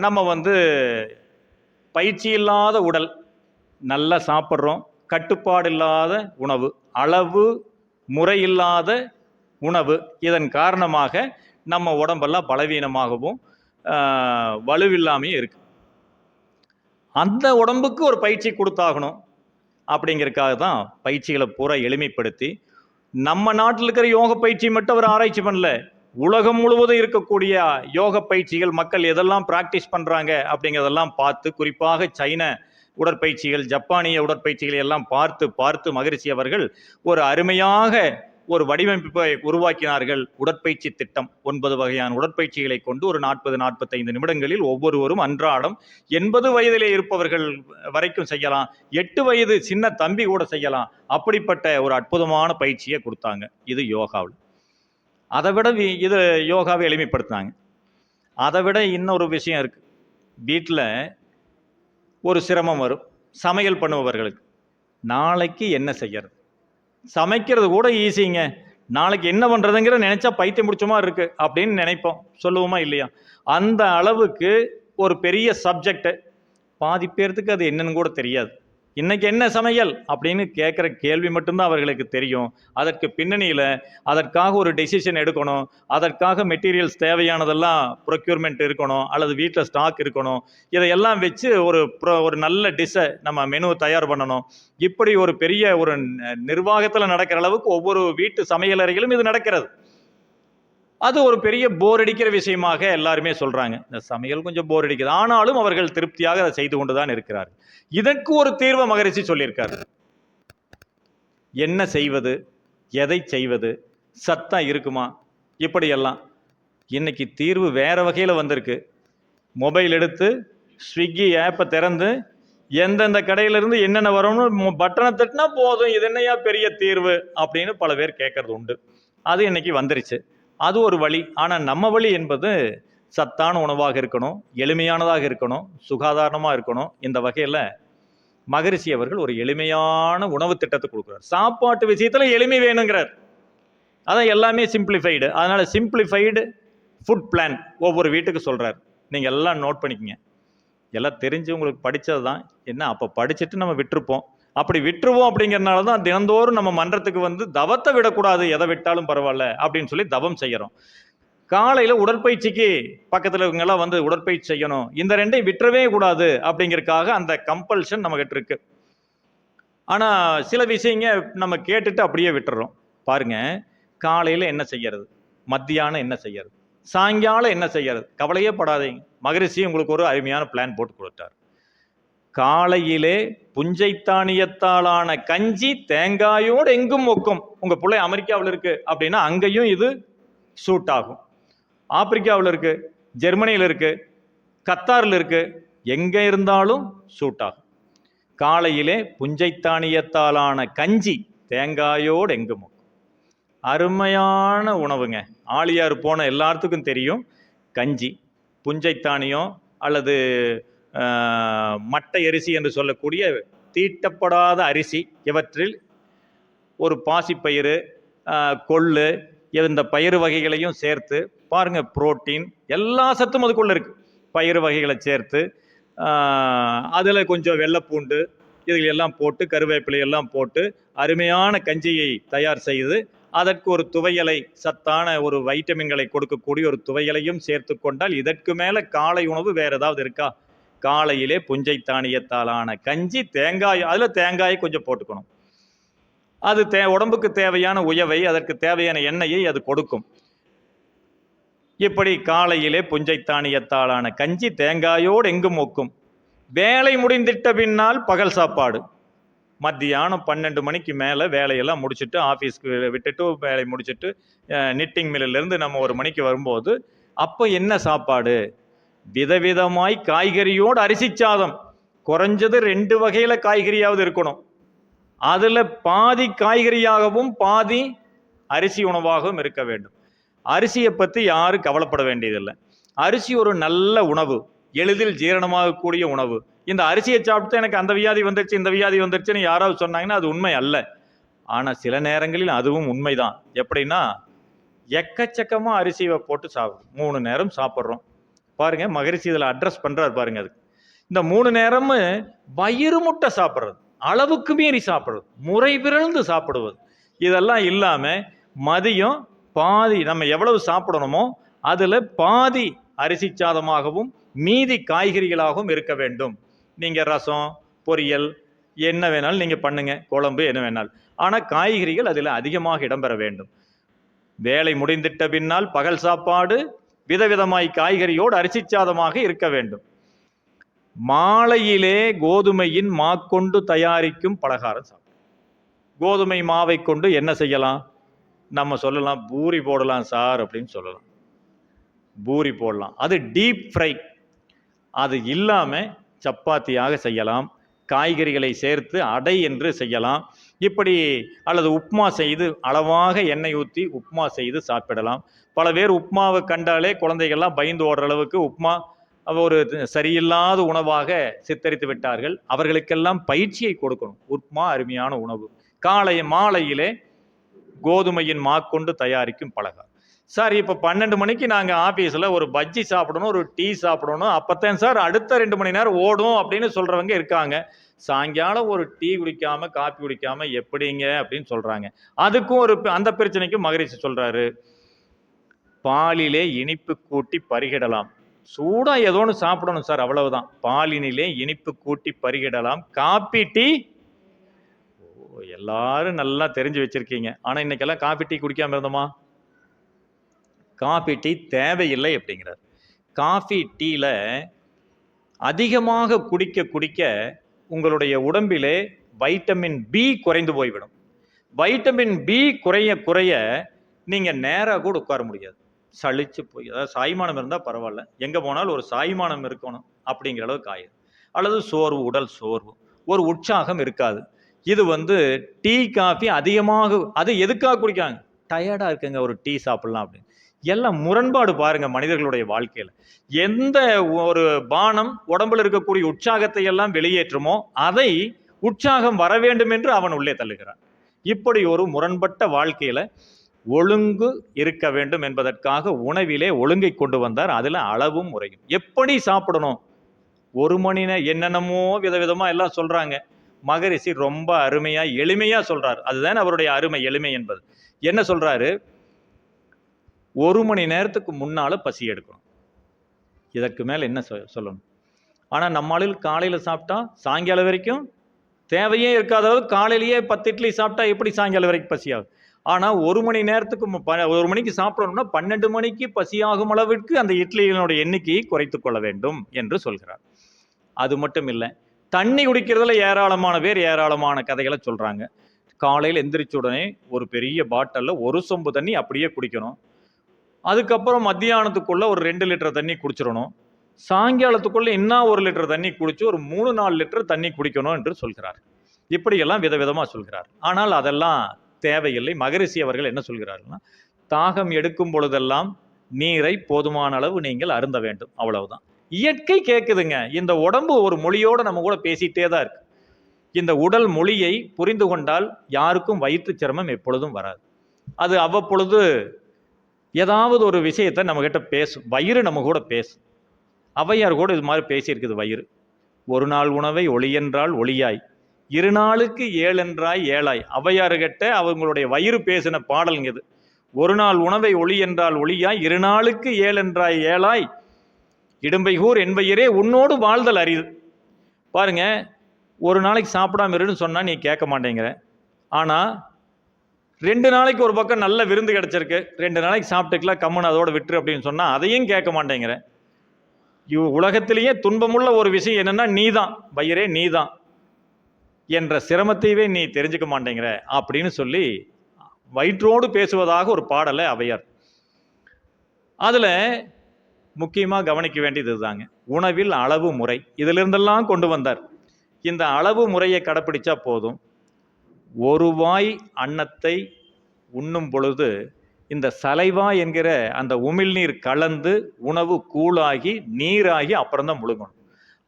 நம்ம பயிற்சி இல்லாத உடல், நல்லா சாப்பிட்றோம், கட்டுப்பாடு இல்லாத உணவு, அளவு முறையில்லாத உணவு, இதன் காரணமாக நம்ம உடம்பெல்லாம் பலவீனமாகவும் வலுவில்லாமையும் இருக்கு. அந்த உடம்புக்கு ஒரு பயிற்சி கொடுத்தாகணும் அப்படிங்கிறதுக்காக தான் பயிற்சிகளை பூரா எளிமைப்படுத்தி, நம்ம நாட்டில் இருக்கிற யோக பயிற்சி மட்டும் அவர் ஆராய்ச்சி பண்ணல, உலகம் முழுவதும் இருக்கக்கூடிய யோக பயிற்சிகள் மக்கள் எதெல்லாம் பிராக்டிஸ் பண்ணுறாங்க அப்படிங்கிறதெல்லாம் பார்த்து, குறிப்பாக சைன உடற்பயிற்சிகள், ஜப்பானிய உடற்பயிற்சிகளை எல்லாம் பார்த்து பார்த்து மகரிஷி அவர்கள் ஒரு அருமையாக ஒரு வடிவமைப்பை உருவாக்கினார்கள். உடற்பயிற்சி திட்டம் 9 வகையான உடற்பயிற்சிகளை கொண்டு ஒரு 40-45 நிமிடங்களில் ஒவ்வொருவரும் அன்றாடம் 80 வயதிலே இருப்பவர்கள் வரைக்கும் செய்யலாம், 8 வயது சின்ன தம்பி கூட செய்யலாம். அப்படிப்பட்ட ஒரு அற்புதமான பயிற்சியை கொடுத்தாங்க. இது யோகாவில். அதை விட இது யோகாவை எளிமைப்படுத்தினாங்க. அதை விட இன்னொரு விஷயம் இருக்குது. வீட்டில் ஒரு சிரமம் வரும் சமையல் பண்ணுபவர்களுக்கு. நாளைக்கு என்ன செய்யறது? சமைக்கிறது கூட ஈஸிங்க, நாளைக்கு என்ன பண்ணுறதுங்கிற நினச்சா பைத்தியம் முடிச்சமா இருக்குது அப்படின்னு நினைப்போம், சொல்லுவோமா இல்லையா? அந்த அளவுக்கு ஒரு பெரிய சப்ஜெக்டு. பாதி பேர்த்துக்கு அது என்னன்னு கூட தெரியாது. இன்னைக்கு என்ன சமையல் அப்படின்னு கேட்குற கேள்வி மட்டும்தான் அவர்களுக்கு தெரியும். அதற்கு பின்னணியில் அதற்காக ஒரு டெசிஷன் எடுக்கணும், அதற்காக மெட்டீரியல்ஸ் தேவையானதெல்லாம் ப்ரொக்யூர்மெண்ட் இருக்கணும், அல்லது வீட்டில் ஸ்டாக் இருக்கணும். இதையெல்லாம் வச்சு ஒரு நல்ல டிஷ்ஷை நம்ம மெனு தயார் பண்ணணும். இப்படி ஒரு பெரிய ஒரு நிர்வாகத்தில் நடக்கிற அளவுக்கு ஒவ்வொரு வீட்டு சமையலறைகளும் இது நடக்கிறது. அது ஒரு பெரிய போர் அடிக்கிற விஷயமாக எல்லாருமே சொல்றாங்க. இந்த சமையல் கொஞ்சம் போர் அடிக்குது, ஆனாலும் அவர்கள் திருப்தியாக அதை செய்து கொண்டுதான் இருக்கிறார்கள். இதற்கு ஒரு தீர்வை மகரிஷி சொல்லியிருக்காரு. என்ன செய்வது, எதை செய்வது, சத்தம் இருக்குமா, இப்படியெல்லாம் இன்னைக்கு தீர்வு வேற வகையில் வந்திருக்கு. மொபைல் எடுத்து ஸ்விக்கி ஆப்பை திறந்து எந்தெந்த கடையிலிருந்து என்னென்ன வரணும்னு பட்டனை தட்டினா போதும், இது என்னையா பெரிய தீர்வு அப்படின்னு பல பேர் கேட்கறது உண்டு. அது இன்னைக்கு வந்துருச்சு. அது ஒரு வழி. ஆனால் நம்ம வழி என்பது சத்தான உணவாக இருக்கணும், எளிமையானதாக இருக்கணும், சுகாதாரமாக இருக்கணும். இந்த வகையில் மகரிஷி அவர்கள் ஒரு எளிமையான உணவு திட்டத்தை கொடுக்குறார். சாப்பாட்டு விஷயத்தில் எளிமை வேணுங்கிறார். அதான் எல்லாமே சிம்பிளிஃபைடு. அதனால் சிம்பிளிஃபைடு ஃபுட் பிளான் ஒவ்வொரு வீட்டுக்கு சொல்கிறார். நீங்கள் எல்லாம் நோட் பண்ணிக்கங்க. எல்லாம் தெரிஞ்சு உங்களுக்கு படித்தது தான். என்ன அப்போ படிச்சுட்டு நம்ம விட்டுருப்போம். அப்படி விட்டுருவோம் அப்படிங்கிறனால தான் தினந்தோறும் நம்ம மன்றத்துக்கு தவத்தை விடக்கூடாது, எதை விட்டாலும் பரவாயில்ல அப்படின்னு சொல்லி தவம் செய்கிறோம். காலையில் உடற்பயிற்சிக்கு பக்கத்தில் இருக்கவங்கெல்லாம் உடற்பயிற்சி செய்யணும், இந்த ரெண்டையும் விட்டுறவே கூடாது அப்படிங்கிறதுக்காக அந்த கம்பல்ஷன் நம்மகிட்ட இருக்கு. ஆனால் சில விஷயங்க நம்ம கேட்டுட்டு அப்படியே விட்டுறோம். பாருங்க, காலையில் என்ன செய்யறது, மத்தியானம் என்ன செய்யறது, சாயங்காலம் என்ன செய்யறது, கவலையே படாதீங்க. மகரிஷி உங்களுக்கு ஒரு அருமையான பிளான் போட்டு கொடுத்தார். காலையிலே புஞ்சைத்தானியத்தாலான கஞ்சி தேங்காயோடு எங்கும் மொக்கும். உங்க பிள்ளை அமெரிக்காவில் இருக்கு அப்படின்னா அங்கேயும் இது சூட் ஆகும். ஆப்பிரிக்காவில் இருக்கு, ஜெர்மனியில் இருக்கு, கத்தாரில் இருக்கு, எங்க இருந்தாலும் சூட் ஆகும். காலையிலே புஞ்சைத்தானியத்தாலான கஞ்சி தேங்காயோடு எங்கும் மொக்கும். அருமையான உணவுங்க. ஆழியார் போன எல்லாத்துக்கும் தெரியும். கஞ்சி, புஞ்சைத்தானியம் அல்லது மட்டை அரிசி என்று சொல்லக்கூடிய தீட்டப்படாத அரிசி, இவற்றில் ஒரு பாசிப்பயிறு, கொள்ளு, இந்த பயிறு வகைகளையும் சேர்த்து பாருங்க, புரோட்டீன் எல்லா சத்தும் அதுக்குள்ள இருக்கு. பயிறு வகைகளை சேர்த்து அதில் கொஞ்சம் வெள்ளைப்பூண்டு இதில் எல்லாம் போட்டு, கருவேப்பிலை எல்லாம் போட்டு அருமையான கஞ்சியை தயார் செய்து அதற்கு ஒரு துவையலை, சத்தான ஒரு வைட்டமின்களை கொடுக்கக்கூடிய ஒரு துவையலையும் சேர்த்து கொண்டால் இதற்கு மேலே காலை உணவு வேற ஏதாவது இருக்கா? காலையிலே புஞ்சைத்தானியத்தாலான கஞ்சி, தேங்காய், அதில் தேங்காயை கொஞ்சம் போட்டுக்கணும். அது உடம்புக்கு தேவையான உயவை, அதற்கு தேவையான எண்ணெயை அது கொடுக்கும். இப்படி காலையிலே புஞ்சைத்தானியத்தாலான கஞ்சி தேங்காயோடு எங்கும் மொக்கும். வேலை முடிந்திட்ட பின்னால் பகல் சாப்பாடு. மத்தியானம் 12 மணிக்கு மேலே வேலையெல்லாம் முடிச்சுட்டு, ஆஃபீஸ்க்கு விட்டுட்டு வேலை முடிச்சுட்டு நிட்டிங் மில்லிலேருந்து நம்ம 1 மணிக்கு வரும்போது அப்போ என்ன சாப்பாடு? விதவிதமாய் காய்கறியோடு அரிசி சாதம். குறைஞ்சது 2 வகையில் காய்கறியாவது இருக்கணும். அதில் பாதி காய்கறியாகவும் பாதி அரிசி உணவாகவும் இருக்க வேண்டும். அரிசியை பற்றி யாரும் கவலைப்பட வேண்டியதில்லை. அரிசி ஒரு நல்ல உணவு, எளிதில் ஜீரணமாகக்கூடிய உணவு. இந்த அரிசியை சாப்பிட்டு எனக்கு அந்த வியாதி வந்துருச்சு இந்த வியாதி வந்துருச்சுன்னு யாராவது சொன்னாங்கன்னா அது உண்மை அல்ல. ஆனால் சில நேரங்களில் அதுவும் உண்மைதான். எப்படின்னா, எக்கச்சக்கமாக அரிசியை போட்டு சாப்பிடும் 3 நேரம் சாப்பிட்றோம் பாருங்க. மகரிஷி இதில் அட்ரஸ் பண்ணுறாரு பாருங்க. அதுக்கு இந்த 3 நேரமும் வயிறு முட்டை சாப்பிட்றது, அளவுக்கு மீறி சாப்பிடுறது, முறை பிறழ்ந்து சாப்பிடுவது, இதெல்லாம் இல்லாமல் மதியம் பாதி நம்ம எவ்வளவு சாப்பிடணுமோ அதில் பாதி அரிசி சாதமாகவும் மீதி காய்கறிகளாகவும் இருக்க வேண்டும். நீங்கள் ரசம், பொரியல் என்ன வேணாலும் நீங்கள் பண்ணுங்க, குழம்பு என்ன வேணாலும், ஆனால் காய்கறிகள் அதில் அதிகமாக இடம்பெற வேண்டும். வேலை முடிந்திட்ட பின்னால் பகல் சாப்பாடு விதவிதமாய் காய்கறியோடு அரிசி சாதமாக இருக்க வேண்டும். மாலையிலே கோதுமையின் மாக்கொண்டு தயாரிக்கும் பலகாரம் சாப்பிடும். கோதுமை மாவை கொண்டு என்ன செய்யலாம்? நம்ம சொல்லலாம் பூரி போடலாம் சார் அப்படின்னு சொல்லலாம். பூரி போடலாம், அது டீப் ஃப்ரை. அது இல்லாமல் சப்பாத்தியாக செய்யலாம், காய்கறிகளை சேர்த்து அடை என்று செய்யலாம். இப்படி அல்லது உப்மா செய்து அளவாக எண்ணெய் ஊற்றி உப்மா செய்து சாப்பிடலாம். பல பேர் உப்மாவை கண்டாலே குழந்தைகள்லாம் பயந்து ஓடுற அளவுக்கு உப்மா ஒரு சரியில்லாத உணவாக சித்தரித்து விட்டார்கள். அவர்களுக்கெல்லாம் பயிற்சியை கொடுக்கணும். உப்மா அருமையான உணவு. மாலையிலே கோதுமையின் மாக்கொண்டு தயாரிக்கும் பலகாரம். சார் இப்போ 12 மணிக்கு நாங்கள் ஆஃபீஸில் ஒரு பஜ்ஜி சாப்பிடணும், ஒரு டீ சாப்பிடணும், அப்போத்தான் சார் அடுத்த 2 மணி நேரம் ஓடும் அப்படின்னு சொல்கிறவங்க இருக்காங்க. சாயங்காலம் ஒரு டீ குடிக்காமல் காப்பி குடிக்காமல் எப்படிங்க அப்படின்னு சொல்கிறாங்க. அதுக்கும் அந்த பிரச்சனைக்கும் மகரிஷி சொல்கிறாரு, பாலிலே இனிப்பு கூட்டி பருகிடலாம். சூடாக ஏதோ ஒன்று சாப்பிடணும் சார், அவ்வளவுதான். பாலினிலே இனிப்பு கூட்டி பருகிடலாம். காப்பி டீ எல்லாரும் நல்லா தெரிஞ்சு வச்சிருக்கீங்க. ஆனால் இன்னைக்கெல்லாம் காப்பி டீ குடிக்காமல் இருந்தோமா? காஃபி டீ தேவையில்லை அப்படிங்கிறார். காஃபி டீயில் அதிகமாக குடிக்க உங்களுடைய உடம்பிலே வைட்டமின் பி குறைந்து போய்விடும். வைட்டமின் பி குறைய நீங்கள் நேராக கூட உட்கார முடியாது, சளிச்சு போய். அதாவது சாய்மானம் இருந்தால் பரவாயில்ல, எங்கே போனாலும் ஒரு சாய்மானம் இருக்கணும் அப்படிங்கிற அளவுக்கு ஆயிடும். அல்லது சோர்வு, உடல் சோர்வு, ஒரு உற்சாகம் இருக்காது. இது டீ காஃபி அதிகமாக, அது எதுக்காக குடிக்காங்க? டயர்டாக இருக்குங்க, ஒரு டீ சாப்பிட்லாம் அப்படின்னு. எல்லாம் முரண்பாடு பாருங்க மனிதர்களுடைய வாழ்க்கையில். எந்த ஒரு பானம் உடம்புல இருக்கக்கூடிய உற்சாகத்தை எல்லாம் வெளியேற்றுமோ அதை உற்சாகம் வர வேண்டும் என்று அவன் உள்ளே தள்ளுகிறான். இப்படி ஒரு முரண்பட்ட வாழ்க்கையில ஒழுங்கு இருக்க வேண்டும் என்பதற்காக உணவிலே ஒழுங்கை கொண்டு வந்தார். அதுல அளவும் முறையும். எப்படி சாப்பிடணும்? 1 மணி நேரம் என்னென்னமோ விதவிதமா எல்லாம் சொல்றாங்க. மகரிஷி ரொம்ப அருமையா எளிமையா சொல்றார். அதுதான் அவருடைய அருமை, எளிமை என்பது. என்ன சொல்றாரு? 1 மணி நேரத்துக்கு முன்னால பசி எடுக்கணும். இதற்கு மேல என்ன சொல்லணும்? ஆனா நம்மாளில் காலையில சாப்பிட்டா சாயங்காலம் வரைக்கும் தேவையே இருக்காதளவு, காலையிலேயே 10 இட்லி சாப்பிட்டா எப்படி சாயங்காலம் வரைக்கும் பசியாகும்? ஆனா 1 மணி நேரத்துக்கு 1 மணிக்கு சாப்பிடணும்னா 12 மணிக்கு பசியாகும் அளவிற்கு அந்த இட்லிகளுடைய எண்ணிக்கையை குறைத்துக் கொள்ள வேண்டும் என்று சொல்கிறார். அது மட்டும் இல்லை, தண்ணி குடிக்கிறதுல ஏராளமான பேர் ஏராளமான கதைகளை சொல்றாங்க. காலையில் எந்திரிச்ச உடனே ஒரு பெரிய பாட்டில்ல 1 சொம்பு தண்ணி அப்படியே குடிக்கணும். அதுக்கப்புறம் மத்தியானத்துக்குள்ள ஒரு 2 லிட்டர் தண்ணி குடிச்சிடணும். சாயங்காலத்துக்குள்ள இன்னும் 1 லிட்டர் தண்ணி குடிச்சு ஒரு 3-4 லிட்டர் தண்ணி குடிக்கணும் என்று சொல்கிறார். இப்படியெல்லாம் விதவிதமா சொல்கிறார். ஆனால் அதெல்லாம் தேவையில்லை. மகரிஷி அவர்கள் என்ன சொல்கிறார்கள்னா, தாகம் எடுக்கும் பொழுதெல்லாம் நீரை போதுமான அளவு நீங்கள் அருந்த வேண்டும், அவ்வளவுதான். இயற்கை கேட்குதுங்க. இந்த உடம்பு ஒரு மொழியோட நம்ம கூட பேசிட்டே தான் இருக்கு. இந்த உடல் மொழியை புரிந்து கொண்டால் யாருக்கும் வயிற்று சிரமம் எப்பொழுதும் வராது. அது அவ்வப்பொழுது ஏதாவது ஒரு விஷயத்தை நம்ம கிட்ட பேசும். வயிறு நம்ம கூட பேசும். ஔவையார் கூட இது மாதிரி பேசியிருக்குது. வயிறு, 1 நாள் உணவை ஒளி என்றால் ஒளியாய், 2 நாளுக்கு 7 என்றாய் ஏழாய். ஔவையார் கிட்ட அவங்களுடைய வயிறு பேசின பாடல்ங்க இது. 1 நாள் உணவை ஒளி என்றால் ஒளியாய், 2 நாளுக்கு 7 என்றாய் ஏழாய், இடும்பைகூர் என்பையரே உன்னோடு வாழ்தல் அரிது. பாருங்க, 1 நாளைக்கு சாப்பிடாம இருன்னு சொன்னா நீ கேட்க மாட்டேங்கிற. ஆனா 2 நாளைக்கு ஒரு பக்கம் நல்ல விருந்து கிடைச்சிருக்கு, 2 நாளைக்கு சாப்பிட்டுக்கலாம், கம்முன்னு அதோட விட்டுரு அப்படின்னு சொன்னா அதையும் கேட்க மாட்டேங்கிற. உலகத்திலேயே துன்பமுள்ள ஒரு விஷயம் என்னன்னா நீதான், வயிறே நீதான் என்ற சிரமத்தையே நீ தெரிஞ்சுக்க மாட்டேங்கிற அப்படின்னு சொல்லி வயிற்றோடு பேசுவதாக ஒரு பாடலை ஔவையார். அதுல முக்கியமாக கவனிக்க வேண்டியது இதுதாங்க, உணவில் அளவு முறை. இதிலிருந்தெல்லாம் கொண்டு வந்தார். இந்த அளவு முறையை கடைப்பிடிச்சா போதும். ஒரு வாய் அன்னத்தை உண்ணும் பொழுது இந்த சலைவா என்கிற அந்த உமிழ்நீர் கலந்து உணவு கூழாகி நீராகி அப்புறம் தான் முழுங்கணும்.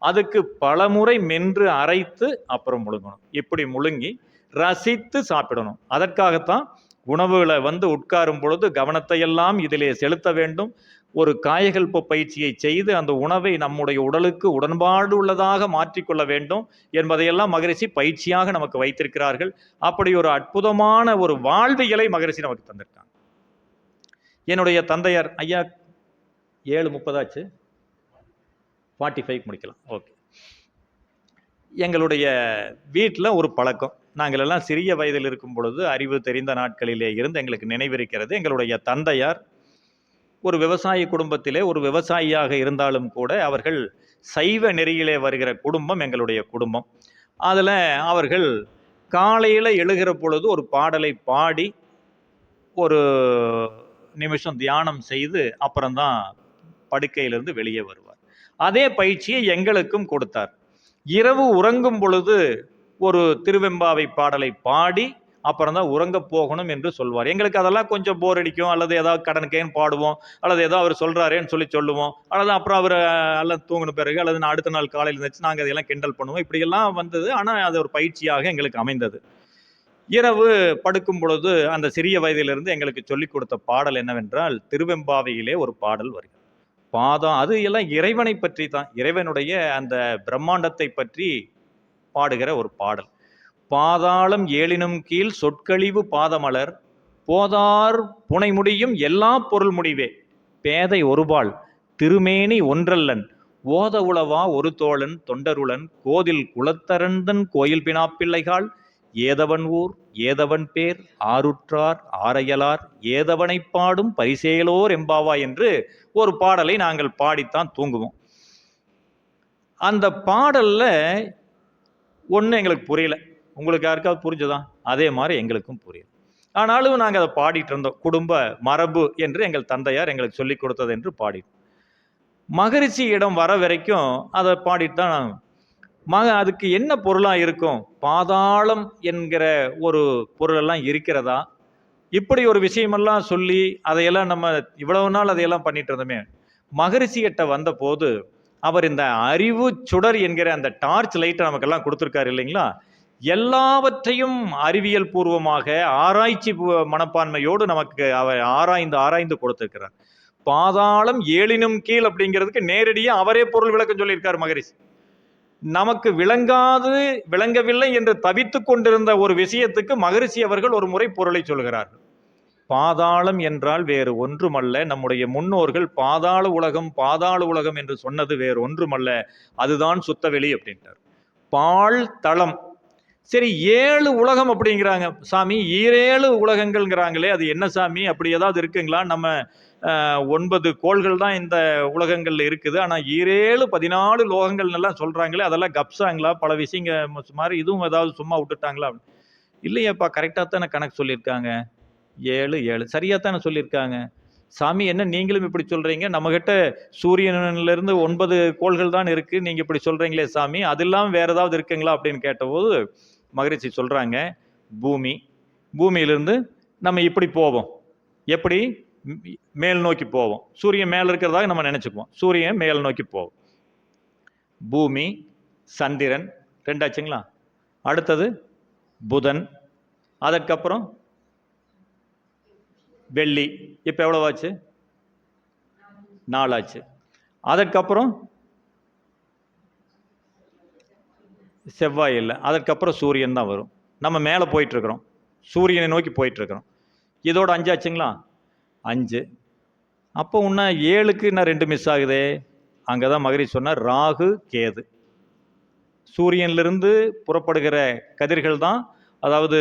அதுக்கு பலமுறை மென்று அரைத்து அப்புறம் முழுங்கணும். இப்படி முழுங்கி ரசித்து சாப்பிடணும். அதற்காகத்தான் உணவுகளை உட்காரும் பொழுது கவனத்தை எல்லாம் இதிலே செலுத்த வேண்டும். ஒரு காயகல்ப பயிற்சியை செய்து அந்த உணவை நம்முடைய உடலுக்கு உடன்பாடு உள்ளதாக மாற்றிக்கொள்ள வேண்டும் என்பதையெல்லாம் மகரிஷி பயிற்சியாக நமக்கு வைத்திருக்கிறார்கள். அப்படி ஒரு அற்புதமான ஒரு வாழ்வியலை மகரிஷி நமக்கு தந்திருக்காங்க. என்னுடைய தந்தையார் ஐயா 7:30 ஆச்சு, 45 முடிக்கலாம். ஓகே. எங்களுடைய வீட்டில் ஒரு பழக்கம். நாங்கள் எல்லாம் சிறிய வயதில் இருக்கும் பொழுது, அறிவு தெரிந்த நாட்களிலே இருந்து எங்களுக்கு நினைவிருக்கிறது. எங்களுடைய தந்தையார் ஒரு விவசாய குடும்பத்திலே ஒரு விவசாயியாக இருந்தாலும் கூட அவர்கள் சைவ நெறியிலே வருகிற குடும்பம் எங்களுடைய குடும்பம். அதில் அவர்கள் காலையில் எழுகிற பொழுது ஒரு பாடலை பாடி ஒரு நிமிஷம் தியானம் செய்து அப்புறம்தான் படுக்கையிலிருந்து வெளியே வருவார். அதே பயிற்சியை எங்களுக்கும் கொடுத்தார். இரவு உறங்கும் பொழுது ஒரு திருவெம்பாவை பாடலை பாடி அப்புறம் தான் உறங்க போகணும் என்று சொல்வார். எங்களுக்கு அதெல்லாம் கொஞ்சம் போர் அடிக்கும், அல்லது ஏதாவது கடனுக்கேன்னு பாடுவோம், அல்லது ஏதோ அவர் சொல்றாரேன்னு சொல்லுவோம், அல்லது அப்புறம் அவர் எல்லாம் தூங்கின பிறகு அல்லது அடுத்த நாள் காலையில் இருந்துச்சு நாங்கள் அதையெல்லாம் கிண்டல் பண்ணுவோம். இப்படியெல்லாம் வந்தது. ஆனால் அது ஒரு பயிற்சியாக எங்களுக்கு அமைந்தது. இரவு படுக்கும் பொழுது அந்த சிறிய வயதிலிருந்து எங்களுக்கு சொல்லிக் கொடுத்த பாடல் என்னவென்றால், திருவெம்பாவையிலே ஒரு பாடல் வருகிறது. பாதம், அது எல்லாம் இறைவனை பற்றி தான், இறைவனுடைய அந்த பிரம்மாண்டத்தை பற்றி பாடுகிற ஒரு பாடல். பாதாளம் ஏழினும் கீழ் சொற்கழிவு பாதமலர் போதார் புனை முடியும் எல்லா பொருள் முடிவே பேதை ஒருபால் திருமேனி ஒன்றல்லன் ஓத உளவா ஒரு தோழன் தொண்டருளன் கோதில் குலத்தரந்தன் கோயில் பினாப்பிள்ளைகாள் ஏதவன் ஊர் ஏதவன் பேர் ஆருற்றார் ஆரையலார் ஏதவனை பாடும் பரிசேலோர் எம்பாவா என்று ஒரு பாடலை நாங்கள் பாடித்தான் தூங்குவோம். அந்த பாடல்ல ஒன்று எங்களுக்கு புரியல. உங்களுக்கு யாருக்காவது புரிஞ்சுதா? அதே மாதிரி எங்களுக்கும் புரியல. ஆனாலும் நாங்கள் அதை பாடிட்டு இருந்தோம். குடும்ப மரபு என்று எங்கள் தந்தையார் எங்களுக்கு சொல்லிக் கொடுத்தது என்று பாடிட்டோம். மகரிஷி இடம் வர வரைக்கும் அதை பாடிட்டு தான் அதுக்கு என்ன பொருளாக இருக்கும்? பாதாளம் என்கிற ஒரு பொருளெல்லாம் இருக்கிறதா? இப்படி ஒரு விஷயமெல்லாம் சொல்லி அதையெல்லாம் நம்ம இவ்வளவு நாள் அதையெல்லாம் பண்ணிட்டு இருந்தோமே. மகரிஷிகிட்ட வந்த போது அவர் இந்த அறிவு சுடர் என்கிற அந்த டார்ச் லைட்டை நமக்கெல்லாம் கொடுத்துருக்காரு இல்லைங்களா? எல்லாவற்றையும் அறிவியல் பூர்வமாக ஆராய்ச்சி மனப்பான்மையோடு நமக்கு அவர் ஆராய்ந்து கொடுத்திருக்கிறார். பாதாளம் ஏழினும் கீழ் அப்படிங்கிறதுக்கு நேரடியாக அவரே பொருள் விளக்கம் சொல்லியிருக்கார் மகரிஷி. நமக்கு விளங்கவில்லை என்று தவித்து கொண்டிருந்த ஒரு விஷயத்துக்கு மகரிஷி அவர்கள் ஒரு முறை பொருளை சொல்கிறார்கள். பாதாளம் என்றால் வேறு ஒன்றுமல்ல, நம்முடைய முன்னோர்கள் பாதாள உலகம் என்று சொன்னது வேறு ஒன்றுமல்ல, அதுதான் சுத்தவெளி அப்படின்ட்டார். பால் தளம். சரி, 7 உலகம் அப்படிங்கிறாங்க சாமி, 7 உலகங்கள்ங்கிறாங்களே, அது என்ன சாமி, அப்படி ஏதாவது இருக்குங்களா? நம்ம 9 கோள்கள் தான் இந்த உலகங்கள்ல இருக்குது, ஆனா 14 லோகங்கள் எல்லாம் சொல்றாங்களே, அதெல்லாம் கப்சாங்களா? பல விஷயங்க மாதிரி இதுவும் ஏதாவது சும்மா விட்டுட்டாங்களா? இல்லையாப்பா, கரெக்டாக தானே கணக்கு சொல்லியிருக்காங்க. 7 சரியாத்தானே சொல்லியிருக்காங்க. சாமி, என்ன நீங்களும் இப்படி சொல்றீங்க? நம்மகிட்ட சூரியனிலிருந்து 9 கோள்கள் தான் இருக்கு, நீங்க இப்படி சொல்றீங்களே சாமி, அது இல்லாமல் வேற ஏதாவது இருக்குங்களா அப்படின்னு கேட்டபோது மகரிஷி சொல்றாங்க, பூமியிலிருந்து நம்ம இப்படி போவோம். எப்படி? மேல் நோக்கி போவோம். சூரியன் மேல இருக்கிறதாக நம்ம நினைச்சுக்குவோம். சூரியன் மேல் நோக்கி போவோம். பூமி, சந்திரன் 2 ஆச்சுங்களா? அடுத்தது புதன், அதற்கப்புறம் வெள்ளி. இப்போ எவ்வளவு ஆச்சு? 4 ஆச்சு. அதற்கப்புறம் செவ்வாய் இல்லை, அதற்கப்புறம் சூரியன் தான் வரும். நம்ம மேலே போயிட்டு இருக்கிறோம், சூரியனை நோக்கி போயிட்டு இருக்கிறோம். இதோட 5 ஆச்சுங்களா? 5. அப்போ இன்னும் 7க்கு இன்னும் 2 மிஸ் ஆகுதே. அங்கதான் மகரிஷி சொன்னார், ராகு கேது. சூரியனிலிருந்து புறப்படுகிற கதிர்கள் தான், அதாவது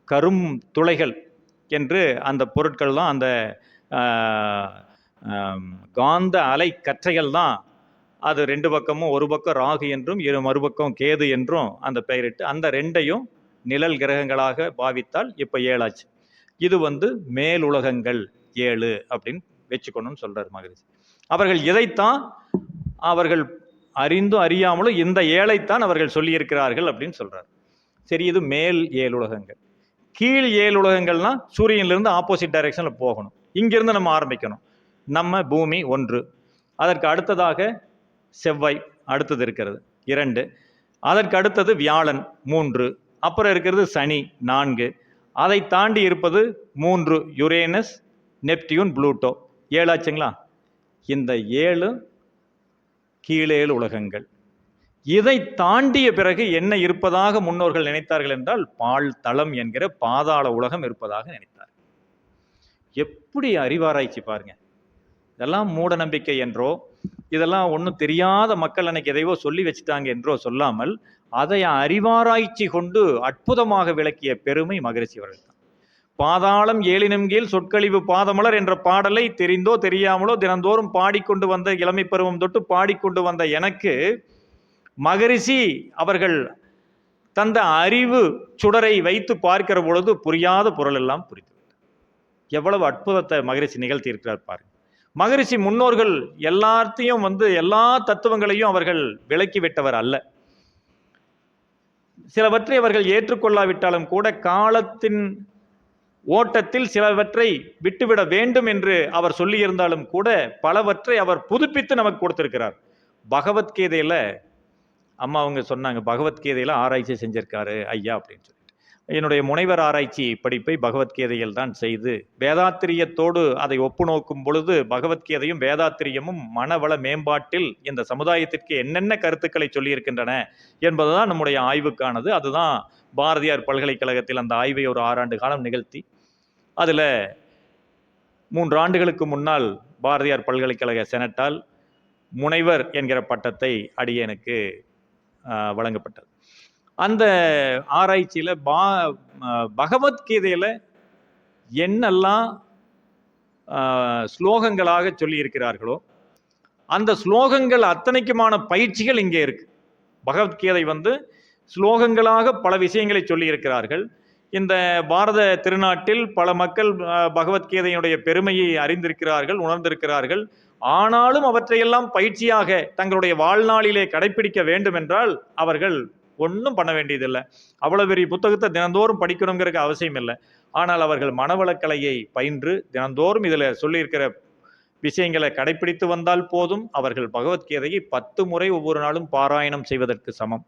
கரும் துளைகள் என்று அந்த பொருட்கள் தான், அந்த காந்த அலை கற்றைகள் தான். அது 2 பக்கமும், ஒரு பக்கம் ராகு என்றும் மறுபக்கம் கேது என்றும் அந்த பெயரிட்டு அந்த 2ஐயும் நிழல் கிரகங்களாக பாவித்தால் இப்போ 7 ஆச்சு. இது மேல் உலகங்கள் 7 அப்படின்னு வச்சுக்கணும்னு சொல்றார் மகரிஷி. அவர்கள் இதைத்தான் அவர்கள் அறிந்தும் அறியாமலும் இந்த ஏழைத்தான் அவர்கள் சொல்லியிருக்கிறார்கள் அப்படின்னு சொல்றார். சரி, இது மேல் 7 உலகங்கள். கீழ் 7 உலகங்கள்னா சூரியனிலிருந்து ஆப்போசிட் டைரக்ஷன்ல போகணும். இங்கிருந்து நம்ம ஆரம்பிக்கணும். நம்ம பூமி 1, அதற்கு அடுத்ததாக செவ்வாய் அடுத்தது இருக்கிறது 2, அதற்கு அடுத்தது வியாழன் 3, அப்புறம் இருக்கிறது சனி 4, அதை தாண்டி இருப்பது 3 யுரேனஸ், நெப்டியூன், புளூட்டோ. 7 ஆச்சுங்களா? இந்த 7 கீழேழு உலகங்கள். இதை தாண்டிய பிறகு என்ன இருப்பதாக முன்னோர்கள் நினைத்தார்கள் என்றால் பால் தளம் என்கிற பாதாள உலகம் இருப்பதாக நினைத்தார். எப்படி அறிவாராய்ச்சி பாருங்க. இதெல்லாம் மூட நம்பிக்கை என்றோ, இதெல்லாம் ஒன்றும் தெரியாத மக்கள் அன்னைக்கு எதையோ சொல்லி வச்சுட்டாங்க என்றோ சொல்லாமல், அதை அறிவாராய்ச்சி கொண்டு அற்புதமாக விளக்கிய பெருமை மகரிஷி அவர்கள் தான். பாதாளம் ஏழினும் கீழ் சொற்கழிவு பாதமலர் என்ற பாடலை தெரிந்தோ தெரியாமலோ தினந்தோறும் பாடிக்கொண்டு வந்த, இளமை பருவம் தொட்டு பாடிக்கொண்டு வந்த எனக்கு மகரிஷி அவர்கள் தந்த அறிவு சுடரை வைத்து பார்க்கிற பொழுது புரியாத பொருள் எல்லாம் புரிந்து. எவ்வளவு அற்புதத்தை மகரிஷி நிகழ்த்தி இருக்கிறார் பாருங்க. மகரிஷி முன்னோர்கள் எல்லாத்தையும் எல்லா தத்துவங்களையும் அவர்கள் விலக்கி விட்டவர் அல்ல. சிலவற்றை அவர்கள் ஏற்றுக்கொள்ளாவிட்டாலும் கூட காலத்தின் ஓட்டத்தில் சிலவற்றை விட்டுவிட வேண்டும் என்று அவர் சொல்லியிருந்தாலும் கூட பலவற்றை அவர் புதுப்பித்து நமக்கு கொடுத்திருக்கிறார். பகவத்கீதையில அம்மா அவங்க சொன்னாங்க, பகவத்கீதையில ஆராய்ச்சி செஞ்சிருக்காரு ஐயா அப்படின்னு சொல்லிட்டு. என்னுடைய முனைவர் ஆராய்ச்சி படிப்பை பகவத்கீதையில் தான் செய்து வேதாத்திரியத்தோடு அதை ஒப்பு நோக்கும் பொழுது பகவத்கீதையும் வேதாத்திரியமும் மனவள மேம்பாட்டில் இந்த சமுதாயத்திற்கு என்னென்ன கருத்துக்களை சொல்லியிருக்கின்றன என்பதுதான் நம்முடைய ஆய்வுக்கானது. அதுதான் பாரதியார் பல்கலைக்கழகத்தில் அந்த ஆய்வை ஒரு 6 ஆண்டு காலம் நிகழ்த்தி அதில் 3 ஆண்டுகளுக்கு முன்னால் பாரதியார் பல்கலைக்கழக செனட்டால் முனைவர் என்கிற பட்டத்தை அடியேனுக்கு வழங்கப்பட்டது. அந்த ஆராய்ச்சியில் பகவத்கீதையில் என்னெல்லாம் ஸ்லோகங்களாக சொல்லி இருக்கிறார்களோ அந்த ஸ்லோகங்கள் அத்தனைக்குமான பயிற்சிகள் இங்கே இருக்கு. பகவத்கீதை ஸ்லோகங்களாக பல விஷயங்களை சொல்லி இருக்கிறார்கள். இந்த பாரத திருநாட்டில் பல மக்கள் பகவத்கீதையினுடைய பெருமையை அறிந்திருக்கிறார்கள், உணர்ந்திருக்கிறார்கள். ஆனாலும் அவற்றையெல்லாம் பயிற்சியாக தங்களுடைய வாழ்நாளிலே கடைபிடிக்க வேண்டும் என்றால் அவர்கள் ஒன்றும் பண்ண வேண்டியதில்லை. அவ்வளவு பெரிய புத்தகத்தை தினந்தோறும் படிக்கணுங்கிற அவசியம் இல்லை. ஆனால் அவர்கள் மனவளக்கலையை பயின்று தினந்தோறும் இதில் சொல்லியிருக்கிற விஷயங்களை கடைபிடித்து வந்தால் போதும். அவர்கள் பகவத்கீதையை 10 முறை ஒவ்வொரு நாளும் பாராயணம் செய்வதற்கு சமம்.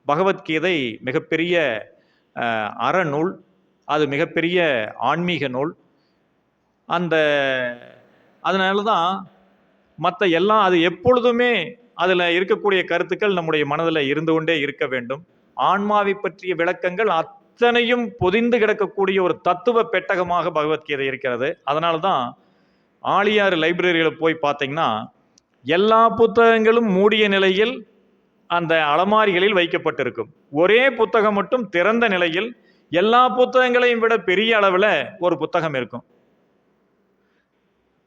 பகவத்கீதை மிகப்பெரிய அறநூல், அது மிகப்பெரிய ஆன்மீக நூல். அதனால தான் மற்ற எல்லாம் அது எப்பொழுதுமே அதில் இருக்கக்கூடிய கருத்துக்கள் நம்முடைய மனதில் இருந்து கொண்டே இருக்க வேண்டும். ஆன்மாவை பற்றிய விளக்கங்கள் அத்தனையும் பொதிந்து கிடக்கக்கூடிய ஒரு தத்துவ பெட்டகமாக பகவத்கீதை இருக்கிறது. அதனால தான் ஆழியார் லைப்ரரியில் போய் பார்த்தீங்கன்னா எல்லா புத்தகங்களும் மூடிய நிலையில் அந்த அலமாரிகளில் வைக்கப்பட்டிருக்கும். ஒரே புத்தகம் மட்டும் திறந்த நிலையில் எல்லா புத்தகங்களையும் விட பெரிய அளவில் ஒரு புத்தகம் இருக்கும்.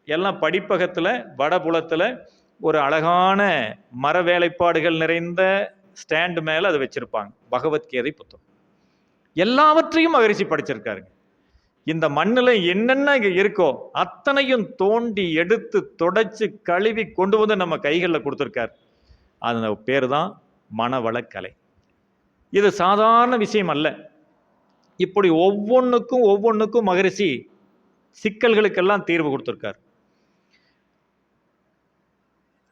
எல்லாம் படிப்பகத்தில் வடபுலத்தில் ஒரு அழகான மர வேலைப்பாடுகள் நிறைந்த ஸ்டாண்டு மேலே அதை வச்சிருப்பாங்க. பகவத்கீதை புத்தகம் எல்லாவற்றையும் மகரிஷி படிச்சிருக்காருங்க. இந்த மண்ணில் என்னென்ன இருக்கோ அத்தனையும் தோண்டி எடுத்து தொடச்சு கழுவி கொண்டு நம்ம கைகளில் கொடுத்துருக்காரு. அந்த பேர் தான் மனவளக்கலை. இது சாதாரண விஷயம் அல்ல. இப்படி ஒவ்வொன்றுக்கும் மகரிஷி சிக்கல்களுக்கெல்லாம் தீர்வு கொடுத்துருக்கார்.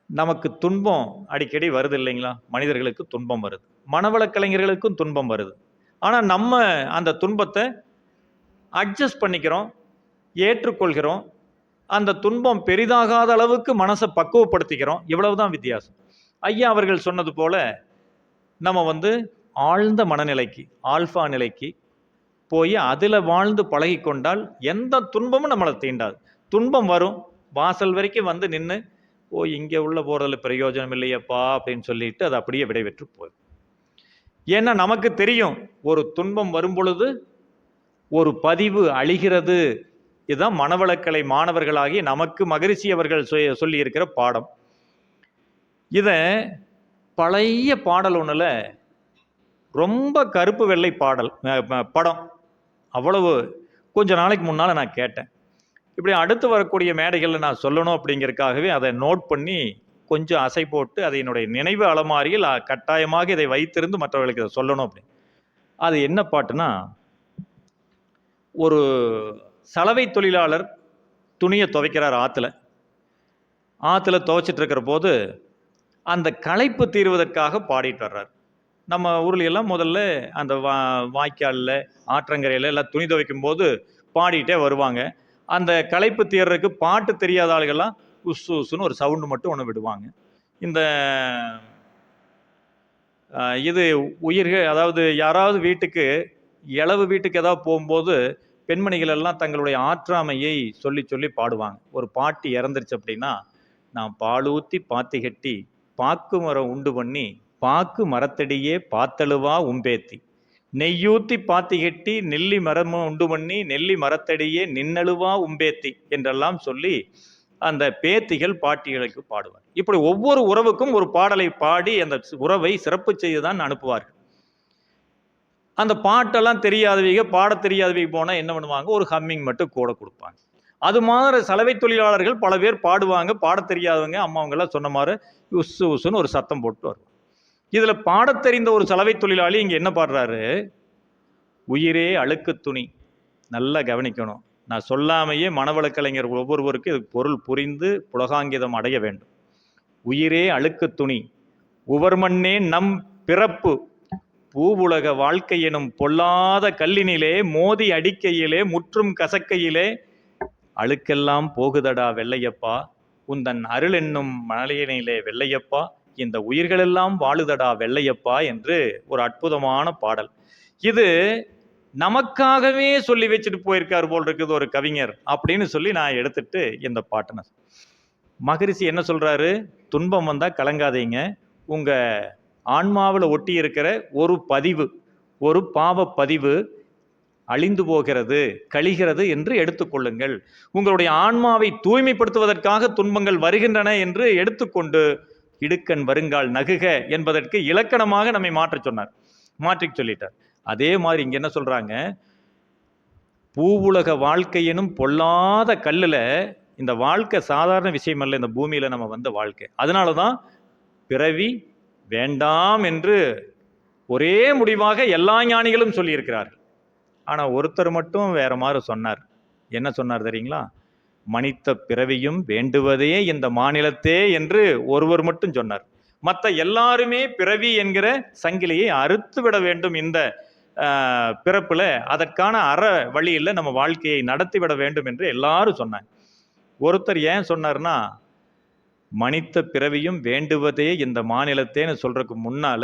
நமக்கு துன்பம் அடிக்கடி வருது இல்லைங்களா? மனிதர்களுக்கு துன்பம் வருது, மனவளக்கலைஞர்களுக்கும் துன்பம் வருது. ஆனால் நம்ம அந்த துன்பத்தை அட்ஜஸ்ட் பண்ணிக்கிறோம், ஏற்றுக்கொள்கிறோம். அந்த துன்பம் பெரிதாகாத அளவுக்கு மனசை பக்குவப்படுத்திக்கிறோம். இவ்வளவுதான் வித்தியாசம். ஐயா அவர்கள் சொன்னது போல நம்ம ஆழ்ந்த மனநிலைக்கு, ஆல்ஃபா நிலைக்கு போய் அதில் வாழ்ந்து பழகி கொண்டால் எந்த துன்பமும் நம்மளை தீண்டாது. துன்பம் வரும், வாசல் வரைக்கும் நின்று இங்கே உள்ள போகிறதுல பிரயோஜனம் இல்லையப்பா அப்படின்னு சொல்லிட்டு அது அப்படியே விடைபெற்று போயிடும். ஏன்னா நமக்கு தெரியும் ஒரு துன்பம் வரும் பொழுது ஒரு பதிவு அழிகிறது. இதுதான் மனவளக்கலை மாணவர்களாகி நமக்கு மகரிஷி அவர்கள் சொல்லி இருக்கிற பாடம். இதை பழைய பாடல் ஒன்றில் ரொம்ப கருப்பு வெள்ளை படம் அவ்வளவு கொஞ்ச நாளைக்கு முன்னால் நான் கேட்டேன். இப்படி அடுத்து வரக்கூடிய மேடைகளில் நான் சொல்லணும் அப்படிங்கிறதுக்காகவே அதை நோட் பண்ணி கொஞ்சம் அசை போட்டு அதை என்னுடைய நினைவு அலமாரியில் கட்டாயமாக இதை வைத்திருந்து மற்றவர்களுக்கு இதை சொல்லணும் அப்படின்னு. அது என்ன பாட்டுனா, ஒரு சலவை தொழிலாளர் துணியை துவைக்கிறார் ஆற்றுல துவைச்சிட்டு இருக்கிற போது அந்த களைப்பு தீர்வதற்காக பாடிட்டு வர்றார். நம்ம ஊர்ல எல்லாம் முதல்ல அந்த வாய்க்காலில் ஆற்றங்கரையில் எல்லாம் துணி துவைக்கும் போது பாடிட்டே வருவாங்க. அந்த களைப்பு தீர்றதுக்கு பாட்டு தெரியாத ஆளுகள்லாம் உசு உசுன்னு ஒரு சவுண்டு மட்டும் ஒன்று விடுவாங்க. இந்த இது உயிர்கள், அதாவது யாராவது வீட்டுக்கு இளவு வீட்டுக்கு ஏதாவது போகும்போது பெண்மணிகள் எல்லாம் தங்களுடைய ஆற்றாமையை சொல்லி சொல்லி பாடுவாங்க. ஒரு பாட்டி இறந்துருச்சு அப்படின்னா, நான் பாலூத்தி பாத்தி கட்டி பாக்கு மரம் உண்டு பண்ணி பாக்கு மரத்தடியே பாத்தழுவா உம்பேத்தி நெய்யூத்தி பாத்தி கட்டி நெல்லி மரமும் உண்டு பண்ணி நெல்லி மரத்தடியே நின்னழுவா உம்பேத்தி என்றெல்லாம் சொல்லி அந்த பேத்திகள் பாட்டிகளுக்கு பாடுவார். இப்படி ஒவ்வொரு உறவுக்கும் ஒரு பாடலை பாடி அந்த உறவை சிறப்பு செய்து தான் அனுப்புவார்கள். அந்த பாட்டெல்லாம் தெரியாதவங்க, பாட தெரியாதவங்க போனால் என்ன பண்ணுவாங்க, ஒரு ஹம்மிங் மட்டும் கூட கொடுப்பாங்க. அது மாதிரி சலவை தொழிலாளர்கள் பல பேர் பாடுவாங்க. பாட தெரியாதவங்க அம்மாவங்கெல்லாம் சொன்ன மாதிரி உசு உசுன்னு ஒரு சத்தம் போட்டு வருவாங்க. இதுல பாட தெரிந்த ஒரு சலவை தொழிலாளி இங்க என்ன பாடுறாரு, உயிரே அழுக்கு துணி. நல்லா கவனிக்கணும், நான் சொல்லாமையே மனவள கலைஞர் ஒவ்வொருவருக்கும் இதுக்கு பொருள் புரிந்து புலகாங்கிதம் அடைய வேண்டும். உயிரே அழுக்கு துணி, உவர்மண்ணே நம் பிறப்பு, பூவுலக வாழ்க்கை எனும் பொல்லாத கல்லினிலே மோதி அடிக்கையிலே முற்றும் கசக்கையிலே அழுக்கெல்லாம் போகுதடா வெள்ளையப்பா, உந்தன் அருள் என்னும் மலையினிலே வெள்ளையப்பா, இந்த உயிர்களெல்லாம் வாழுதடா வெள்ளையப்பா என்று ஒரு அற்புதமான பாடல். இது நமக்காகவே சொல்லி வச்சுட்டு போயிருக்காரு போல் இருக்குது ஒரு கவிஞர் அப்படின்னு சொல்லி நான் எடுத்துட்டு இந்த பாட்டனை. மகரிஷி என்ன சொல்றாரு, துன்பம் வந்தா கலங்காதீங்க, உங்க ஆன்மாவில் ஒட்டி இருக்கிற ஒரு பதிவு, ஒரு பாவ பதிவு அழிந்து போகிறது, கழிகிறது என்று எடுத்துக்கொள்ளுங்கள். உங்களுடைய ஆன்மாவை தூய்மைப்படுத்துவதற்காக துன்பங்கள் வருகின்றன என்று எடுத்துக்கொண்டு இடுக்கண் வருங்கால் நகுக என்பதற்கு இலக்கணமாக நம்மை மாற்றி சொல்லிட்டார். அதே மாதிரி இங்க என்ன சொல்றாங்க, பூவுலக வாழ்க்கை எனும் பொல்லாத கல்லுல, இந்த வாழ்க்கை சாதாரண விஷயம் அல்ல, இந்த பூமியில நம்ம வந்த வாழ்க்கை. அதனாலதான் பிறவி வேண்டாம் என்று ஒரே முடிவாக எல்லா ஞானிகளும் சொல்லியிருக்கிறார்கள். ஆனா ஒருத்தர் மட்டும் வேற மாதிரி சொன்னார். என்ன சொன்னார் தெரியுங்களா, மனித பிறவியும் வேண்டுவதே இந்த மாநிலத்தே என்று ஒருவர் மட்டும் சொன்னார். மற்ற எல்லாருமே பிறவி என்கிற சங்கிலியை அறுத்து விட வேண்டும் இந்த பிறப்புல, அதற்கான அற வழியில் நம்ம வாழ்க்கையை நடத்திவிட வேண்டும் என்று எல்லாரும் சொன்னாங்க. ஒருத்தர் ஏன் சொன்னார்னா, மனித பிறவியும் வேண்டுவதே இந்த மாநிலத்தேன்னு சொல்றதுக்கு முன்னால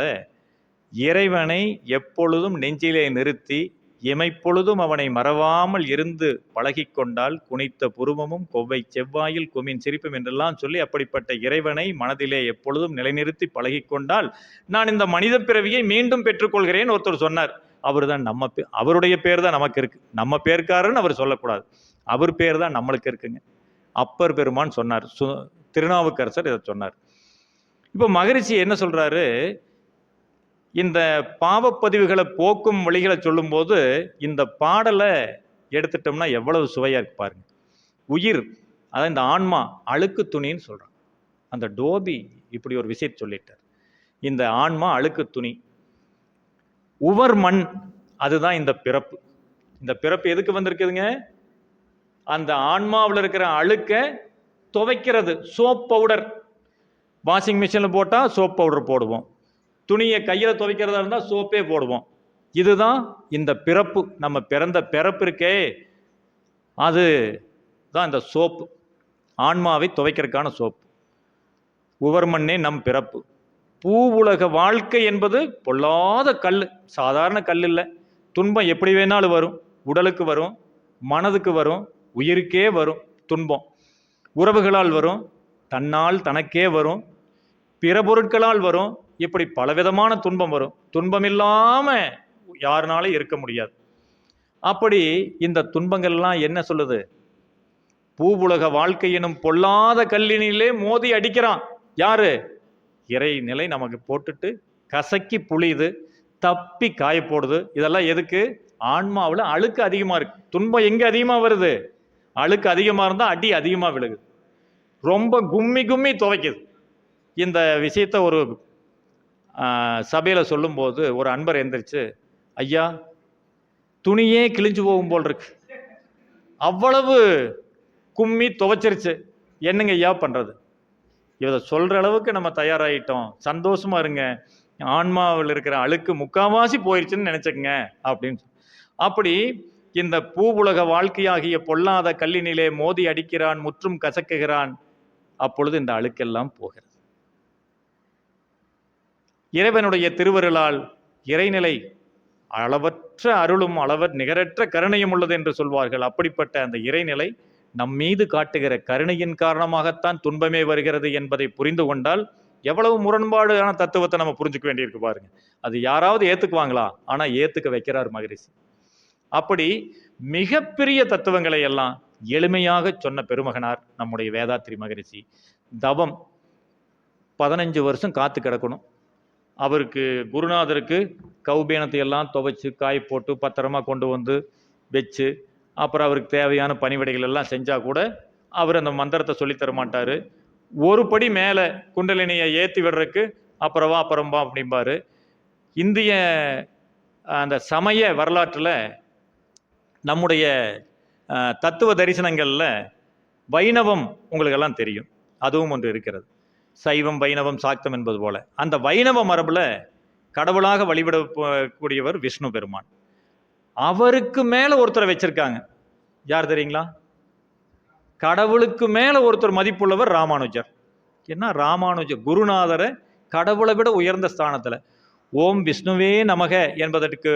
இறைவனை எப்பொழுதும் நெஞ்சிலே நிறுத்தி இமைப்பொழுதும் அவனை மறவாமல் இருந்து பழகி கொண்டால் குனித்த புருவமும் கொவ்வை செவ்வாயில் குமின் சிரிப்பும் என்றெல்லாம் சொல்லி அப்படிப்பட்ட இறைவனை மனதிலே எப்பொழுதும் நிலைநிறுத்தி பழகி கொண்டால் நான் இந்த மனித பிறவியை மீண்டும் பெற்றுக்கொள்கிறேன் ஒருத்தர் சொன்னார். அவர் தான் அவருடைய பேர் தான் நமக்கு இருக்கு. நம்ம பேருக்காரன்னு அவர் சொல்லக்கூடாது, அவர் பேர் தான் நம்மளுக்கு இருக்குங்க. அப்பர் பெருமான் சொன்னார், திருநாவுக்கரசர் இதை சொன்னார். இப்போ மகரிஷி என்ன சொல்றாரு, இந்த பாவப்பதிவுகளை போக்கும் வழிகளை சொல்லும்போது இந்த பாடலை எடுத்துட்டோம்னா எவ்வளவு சுவையா இருக்கு பாருங்க. உயிர், அதான் இந்த ஆன்மா அழுக்கு துணின்னு சொல்றாங்க. அந்த டோபி இப்படி ஒரு விஷயத்தை சொல்லிட்டார், இந்த ஆன்மா அழுக்கு துணி. உவர் மண், அதுதான் இந்த பிறப்பு. இந்த பிறப்பு எதுக்கு வந்திருக்குதுங்க, அந்த ஆன்மாவில் இருக்கிற அழுக்க துவைக்கிறது. சோப் பவுடர், வாஷிங் மிஷின்ல போட்டா சோப் பவுடர் போடுவோம், துணியை கையில் துவைக்கிறதா இருந்தால் சோப்பே போடுவோம். இதுதான் இந்த பிறப்பு, நம்ம பிறந்த பிறப்பு இருக்கே அது தான் இந்த சோப்பு, ஆன்மாவை துவைக்கிறதுக்கான சோப்பு. உவர்மண்ணே நம் பிறப்பு. பூவுலக வாழ்க்கை என்பது பொல்லாத கல், சாதாரண கல் இல்லை. துன்பம் எப்படி வேணாலும் வரும், உடலுக்கு வரும், மனதுக்கு வரும், உயிருக்கே வரும் துன்பம். உறவுகளால் வரும், தன்னால் தனக்கே வரும், பிற பொருட்களால் வரும். இப்படி பலவிதமான துன்பம் வரும். துன்பம் இல்லாம யாருனாலும் இருக்க முடியாது. அப்படி இந்த துன்பங்கள்லாம் என்ன சொல்லுது, பூவுலக வாழ்க்கை எனும் பொல்லாத கல்லினிலே மோதி அடிக்கிறான். யாரு, இறை நிலை நமக்கு போட்டுட்டு கசக்கி புளியுது, தப்பி காய போடுது. இதெல்லாம் எதுக்கு, ஆன்மாவில் அழுக்கு அதிகமா இருக்கு. துன்பம் எங்க அதிகமா வருது, அழுக்கு அதிகமா இருந்தா அடி அதிகமா விழுகுது, ரொம்ப கும்மி கும்மி துவைக்குது. இந்த விஷயத்தை ஒரு சபையில் சொல்லும்போது ஒரு அன்பர் எந்திரிச்சு, ஐயா துணியே கிழிஞ்சு போகும் போல் இருக்கு, அவ்வளவு கும்மி துவைச்சிருச்சு, என்னங்க ஐயா பண்ணுறது? இதை சொல்கிற அளவுக்கு நம்ம தயாராகிட்டோம், சந்தோஷமா இருங்க, ஆன்மாவில் இருக்கிற அழுக்கு முக்காவாசி போயிடுச்சுன்னு நினச்சிக்கங்க அப்படின்னு. அப்படி இந்த பூவுலக வாழ்க்கையாகிய பொல்லாத கல்லினிலே மோதி அடிக்கிறான், முற்றும் கசக்குகிறான், அப்பொழுது இந்த அழுக்கெல்லாம் போகிறது. இறைவனுடைய திருவருளால் இறைநிலை அளவற்ற அருளும் நிகரற்ற கருணையும் உள்ளது என்று சொல்வார்கள். அப்படிப்பட்ட அந்த இறைநிலை நம் மீது காட்டுகிற கருணையின் காரணமாகத்தான் துன்பமே வருகிறது என்பதை புரிந்து கொண்டால் எவ்வளவு முரண்பாடான தத்துவத்தை நம்ம புரிஞ்சுக்க வேண்டியிருக்கு பாருங்க. அது யாராவது ஏத்துக்குவாங்களா? ஆனா ஏத்துக்க வைக்கிறார் மகரிஷி. அப்படி மிகப்பெரிய தத்துவங்களை எல்லாம் எளிமையாக சொன்ன பெருமகனார் நம்முடைய வேதாத்ரி மகரிஷி. தவம் 15 வருஷம் காத்து கிடக்கணும். அவருக்கு குருநாதருக்கு கௌபீனத்தை எல்லாம் துவைச்சு காய போட்டு பத்திரமா கொண்டு வந்து வச்சு, அப்புறம் அவருக்கு தேவையான பணிவிடைகள் எல்லாம் செஞ்சா கூட அவர் அந்த மந்திரத்தை சொல்லித்தர மாட்டார். ஒரு படி மேலே குண்டலினியை ஏற்றி விடுறதுக்கு அப்புறவா அப்புறம்பா அப்படிம்பாரு. இந்திய அந்த சமய வரலாற்றில் நம்முடைய தத்துவ தரிசனங்களில் வைணவம் உங்களுக்கெல்லாம் தெரியும், அதுவும் ஒன்று இருக்கிறது. சைவம் வைணவம் சாக்தம் என்பது போல அந்த வைணவ மரபில் கடவுளாக வழிபடக்கூடியவர் விஷ்ணு பெருமான். அவருக்கு மேலே ஒருத்தரை வச்சிருக்காங்க, யார் தெரியுங்களா? கடவுளுக்கு மேலே ஒருத்தர் மதிப்புள்ளவர் ராமானுஜர். என்ன ராமானுஜர் குருநாதரை கடவுளை விட உயர்ந்த ஸ்தானத்தில் ஓம் விஷ்ணுவே நமக என்பதற்கு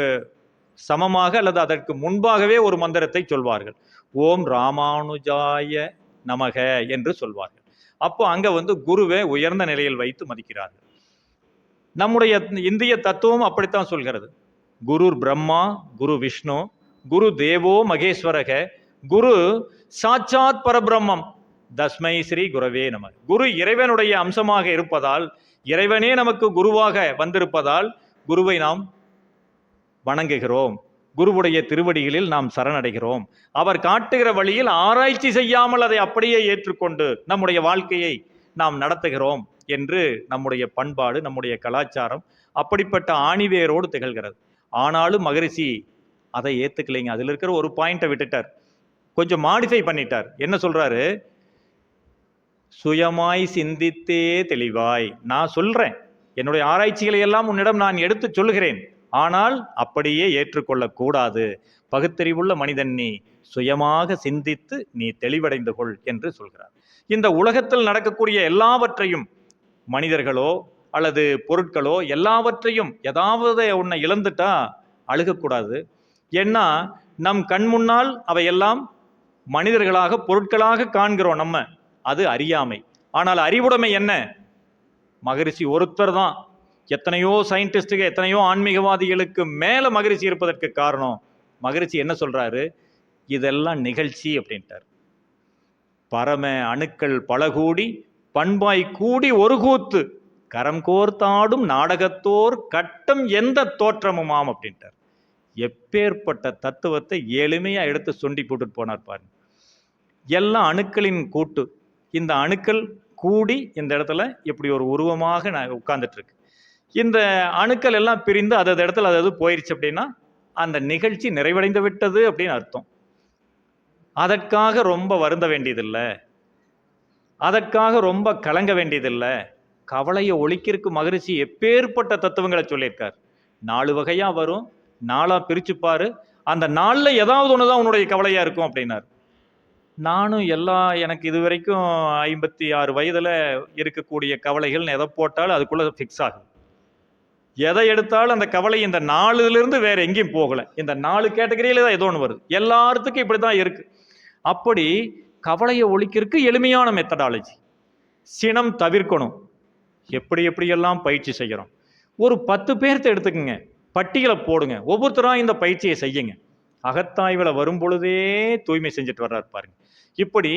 சமமாக அல்லது அதற்கு முன்பாகவே ஒரு மந்திரத்தை சொல்வார்கள், ஓம் ராமானுஜாய நமக என்று சொல்வார்கள். அப்போ அங்கே குருவை உயர்ந்த நிலையில் வைத்து மதிக்கிறார்கள். நம்முடைய இந்திய தத்துவம் அப்படித்தான் சொல்கிறது. குரு பிரம்மா, குரு விஷ்ணு, குரு தேவோ மகேஸ்வரக, குரு சாட்சாத் பரபிரம்மம், தஸ்மை ஸ்ரீ குரவே நமக. குரு இறைவனுடைய அம்சமாக இருப்பதால், இறைவனே நமக்கு குருவாக வந்திருப்பதால் குருவை நாம் வணங்குகிறோம், குருவுடைய திருவடிகளில் நாம் சரணடைகிறோம். அவர் காட்டுகிற வழியில் ஆராய்ச்சி செய்யாமல் அதை அப்படியே ஏற்றுக்கொண்டு நம்முடைய வாழ்க்கையை நாம் நடத்துகிறோம் என்று நம்முடைய பண்பாடு, நம்முடைய கலாச்சாரம் அப்படிப்பட்ட ஆணிவேரோடு திகழ்கிறது. ஆனாலும் மகரிஷி அதை ஏற்றுக்கலைங்க. அதில் இருக்கிற ஒரு பாயிண்டை விட்டுட்டார், கொஞ்சம் மாடிஃபை பண்ணிட்டார். என்ன சொல்றாரு? சுயமாய் சிந்தித்தே தெளிவாய். நான் சொல்றேன், என்னுடைய ஆராய்ச்சிகளை எல்லாம் உன்னிடம் நான் எடுத்து சொல்லுகிறேன், ஆனால் அப்படியே ஏற்றுக்கொள்ளக்கூடாது. பகுத்தறிவுள்ள மனிதன் நீ, சுயமாக சிந்தித்து நீ தெளிவடைந்து கொள் என்று சொல்கிறார். இந்த உலகத்தில் நடக்கக்கூடிய எல்லாவற்றையும், மனிதர்களோ அல்லது பொருட்களோ எல்லாவற்றையும், ஏதாவது உன்னை இழந்துட்டா அழுகக்கூடாது. ஏன்னா நம் கண் முன்னால் அவையெல்லாம் மனிதர்களாக பொருட்களாக காண்கிறோம் நம்ம, அது அறியாமை. ஆனால் அறிவுடைமை என்ன? மகரிஷி ஒருத்தர் தான். எத்தனையோ சயின்டிஸ்டுக்கு, எத்தனையோ ஆன்மீகவாதிகளுக்கு மேல மகரிஷி இருப்பதற்கு காரணம், மகரிஷி என்ன சொல்றாரு? இதெல்லாம் நிகழ்ச்சி அப்படின்ட்டார். பரம அணுக்கள் பல கூடி பண்பாய் கூடி ஒரு கூத்து, கரம் கோர்த்தாடும் நாடகத்தோர் கட்டம் எந்த தோற்றமுமாம் அப்படின்ட்டார். எப்பேற்பட்ட தத்துவத்தை எளிமையா எடுத்து சொண்டி போட்டுட்டு போனார் பாருங்க. எல்லா அணுக்களின் கூட்டு, இந்த அணுக்கள் கூடி இந்த இடத்துல இப்படி ஒரு உருவமாக நான் உட்கார்ந்துட்டு இருக்கு. இந்த அணுக்கள் எல்லாம் பிரிந்து அது இடத்துல அது போயிடுச்சு அப்படின்னா அந்த நிகழ்ச்சி நிறைவடைந்து விட்டது அப்படின்னு அர்த்தம். அதற்காக ரொம்ப வருந்த வேண்டியதில்லை, அதற்காக ரொம்ப கலங்க வேண்டியதில்லை. கவலையை ஒழிக்கிறதுக்கு மகரிஷி எப்பேற்பட்ட தத்துவங்களை சொல்லியிருக்கார். 4 வகையா வரும், 4ஆ பிரிச்சுப்பாரு. அந்த 4ல் ஏதாவது ஒண்ணுதான் உன்னுடைய கவலையா இருக்கும் அப்படின்னார். நானும் எனக்கு இது வரைக்கும் 56 வயதுல இருக்கக்கூடிய கவலைகள் எதை போட்டாலும் அதுக்குள்ள ஃபிக்ஸ் ஆகும். எதை எடுத்தாலும் அந்த கவலை இந்த 4லிருந்து வேற எங்கேயும் போகல. இந்த 4 கேட்டகரியில தான் ஏதோ ஒன்று வருது. எல்லாத்துக்கும் இப்படிதான் இருக்கு. அப்படி கவலையை ஒழிக்கிறதுக்கு எளிமையான மெத்தடாலஜி. சினம் தவிர்க்கணும். எப்படியெல்லாம் பயிற்சி செய்கிறோம். ஒரு 10 பேர்த்த எடுத்துக்கங்க, பட்டியலை போடுங்க, ஒவ்வொருத்தரா இந்த பயிற்சியை செய்யுங்க. அகத்தாய்வில் வரும் பொழுதே தூய்மை செஞ்சுட்டு வர்றாரு பாருங்க. இப்படி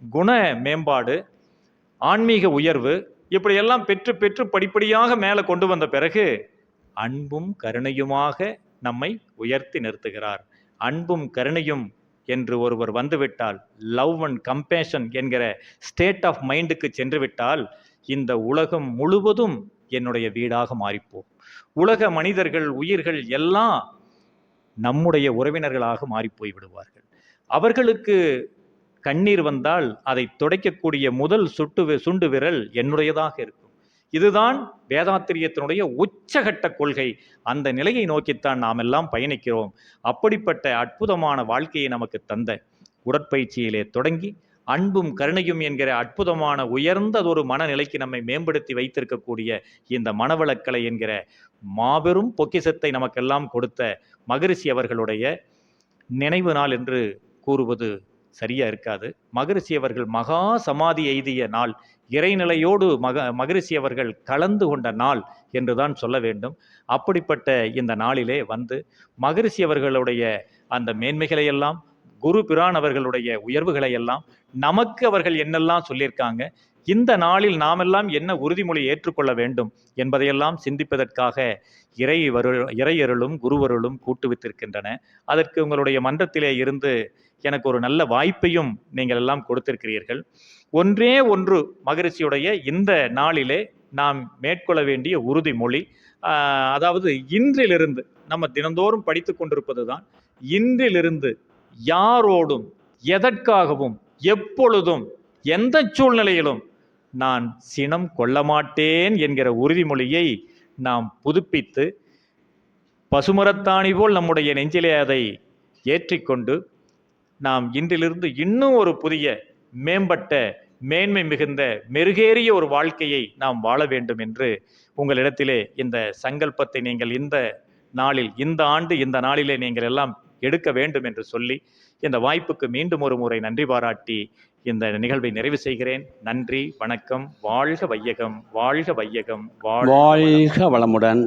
குண மேம்பாடு, ஆன்மீக உயர்வு, இப்படியெல்லாம் பெற்று பெற்று படிப்படியாக மேலே கொண்டு வந்த பிறகு அன்பும் கருணையுமாக நம்மை உயர்த்தி நிறுத்துகிறார். அன்பும் கருணையும் என்று ஒருவர் வந்துவிட்டால், லவ் அண்ட் கம்பேஷன் என்கிற ஸ்டேட் ஆஃப் மைண்டுக்கு சென்று விட்டால் இந்த உலகம் முழுவதும் என்னுடைய வீடாக மாறிப்போம். உலக மனிதர்கள், உயிர்கள் எல்லாம் நம்முடைய உறவினர்களாக மாறிப்போய் விடுவார்கள். அவர்களுக்கு கண்ணீர் வந்தால் அதை துடைக்கக்கூடிய முதல் சுண்டு விரல் என்னுடையதாக இருக்கும். இதுதான் வேதாத்திரியத்தினுடைய உச்சகட்ட கொள்கை. அந்த நிலையை நோக்கித்தான் நாம் எல்லாம் பயணிக்கிறோம். அப்படிப்பட்ட அற்புதமான வாழ்க்கையை நமக்கு தந்த உடற்பயிற்சியிலே தொடங்கி அன்பும் கருணையும் என்கிற அற்புதமான உயர்ந்ததொரு மனநிலைக்கு நம்மை மேம்படுத்தி வைத்திருக்கக்கூடிய இந்த மனவளக்கலை என்கிற மாபெரும் பொக்கிஷத்தை நமக்கெல்லாம் கொடுத்த மகரிஷி அவர்களுடைய நினைவு நாள் என்று கூறுவது சரியா இருக்காது. மகரிஷி அவர்கள் மகா சமாதி எய்திய நாள், இறைநிலையோடு மகரிஷி அவர்கள் கலந்து கொண்ட நாள் என்றுதான் சொல்ல வேண்டும். அப்படிப்பட்ட இந்த நாளிலே வந்து மகரிஷி அவர்களுடைய அந்த மேன்மைகளை எல்லாம், குரு பிரான் அவர்களுடைய உயர்வுகளை எல்லாம், நமக்கு அவர்கள் என்னெல்லாம் சொல்லியிருக்காங்க, இந்த நாளில் நாமெல்லாம் என்ன உறுதிமொழி ஏற்றுக்கொள்ள வேண்டும் என்பதையெல்லாம் சிந்திப்பதற்காக இறையருளும் குருவருளும் கூட்டுவித்திருக்கின்றன. அதற்கு உங்களுடைய மன்றத்திலே இருந்து எனக்கு ஒரு நல்ல வாய்ப்பையும் நீங்கள் எல்லாம் கொடுத்திருக்கிறீர்கள். ஒன்றே ஒன்று மகரிஷியுடைய இந்த நாளிலே நாம் மேற்கொள்ள வேண்டிய உறுதிமொழி, அதாவது இன்றிலிருந்து நம்ம தினந்தோறும் படித்து கொண்டிருப்பது தான், இன்றிலிருந்து யாரோடும் எதற்காகவும் எப்பொழுதும் எந்த சூழ்நிலையிலும் நான் சினம் கொள்ள மாட்டேன் என்கிற உறுதிமொழியை நாம் புதுப்பித்து பசுமரத்தாணி போல் நம்முடைய நெஞ்சிலே அதை ஏற்றிக்கொண்டு நாம் இன்றிலிருந்து இன்னும் ஒரு புதிய மேம்பட்ட மேன்மை மிகுந்த மெருகேறிய ஒரு வாழ்க்கையை நாம் வாழ வேண்டும் என்று உங்களிடத்திலே இந்த சங்கல்பத்தை நீங்கள் இந்த நாளில், இந்த ஆண்டு இந்த நாளிலே நீங்கள் எல்லாம் எடுக்க வேண்டும் என்று சொல்லி இந்த வாய்ப்புக்கு மீண்டும் ஒரு முறை நன்றி பாராட்டி இந்த நிகழ்வை நிறைவு செய்கிறேன். நன்றி, வணக்கம். வாழ்க வையகம், வாழ்க வையகம், வாழ்க வளமுடன்.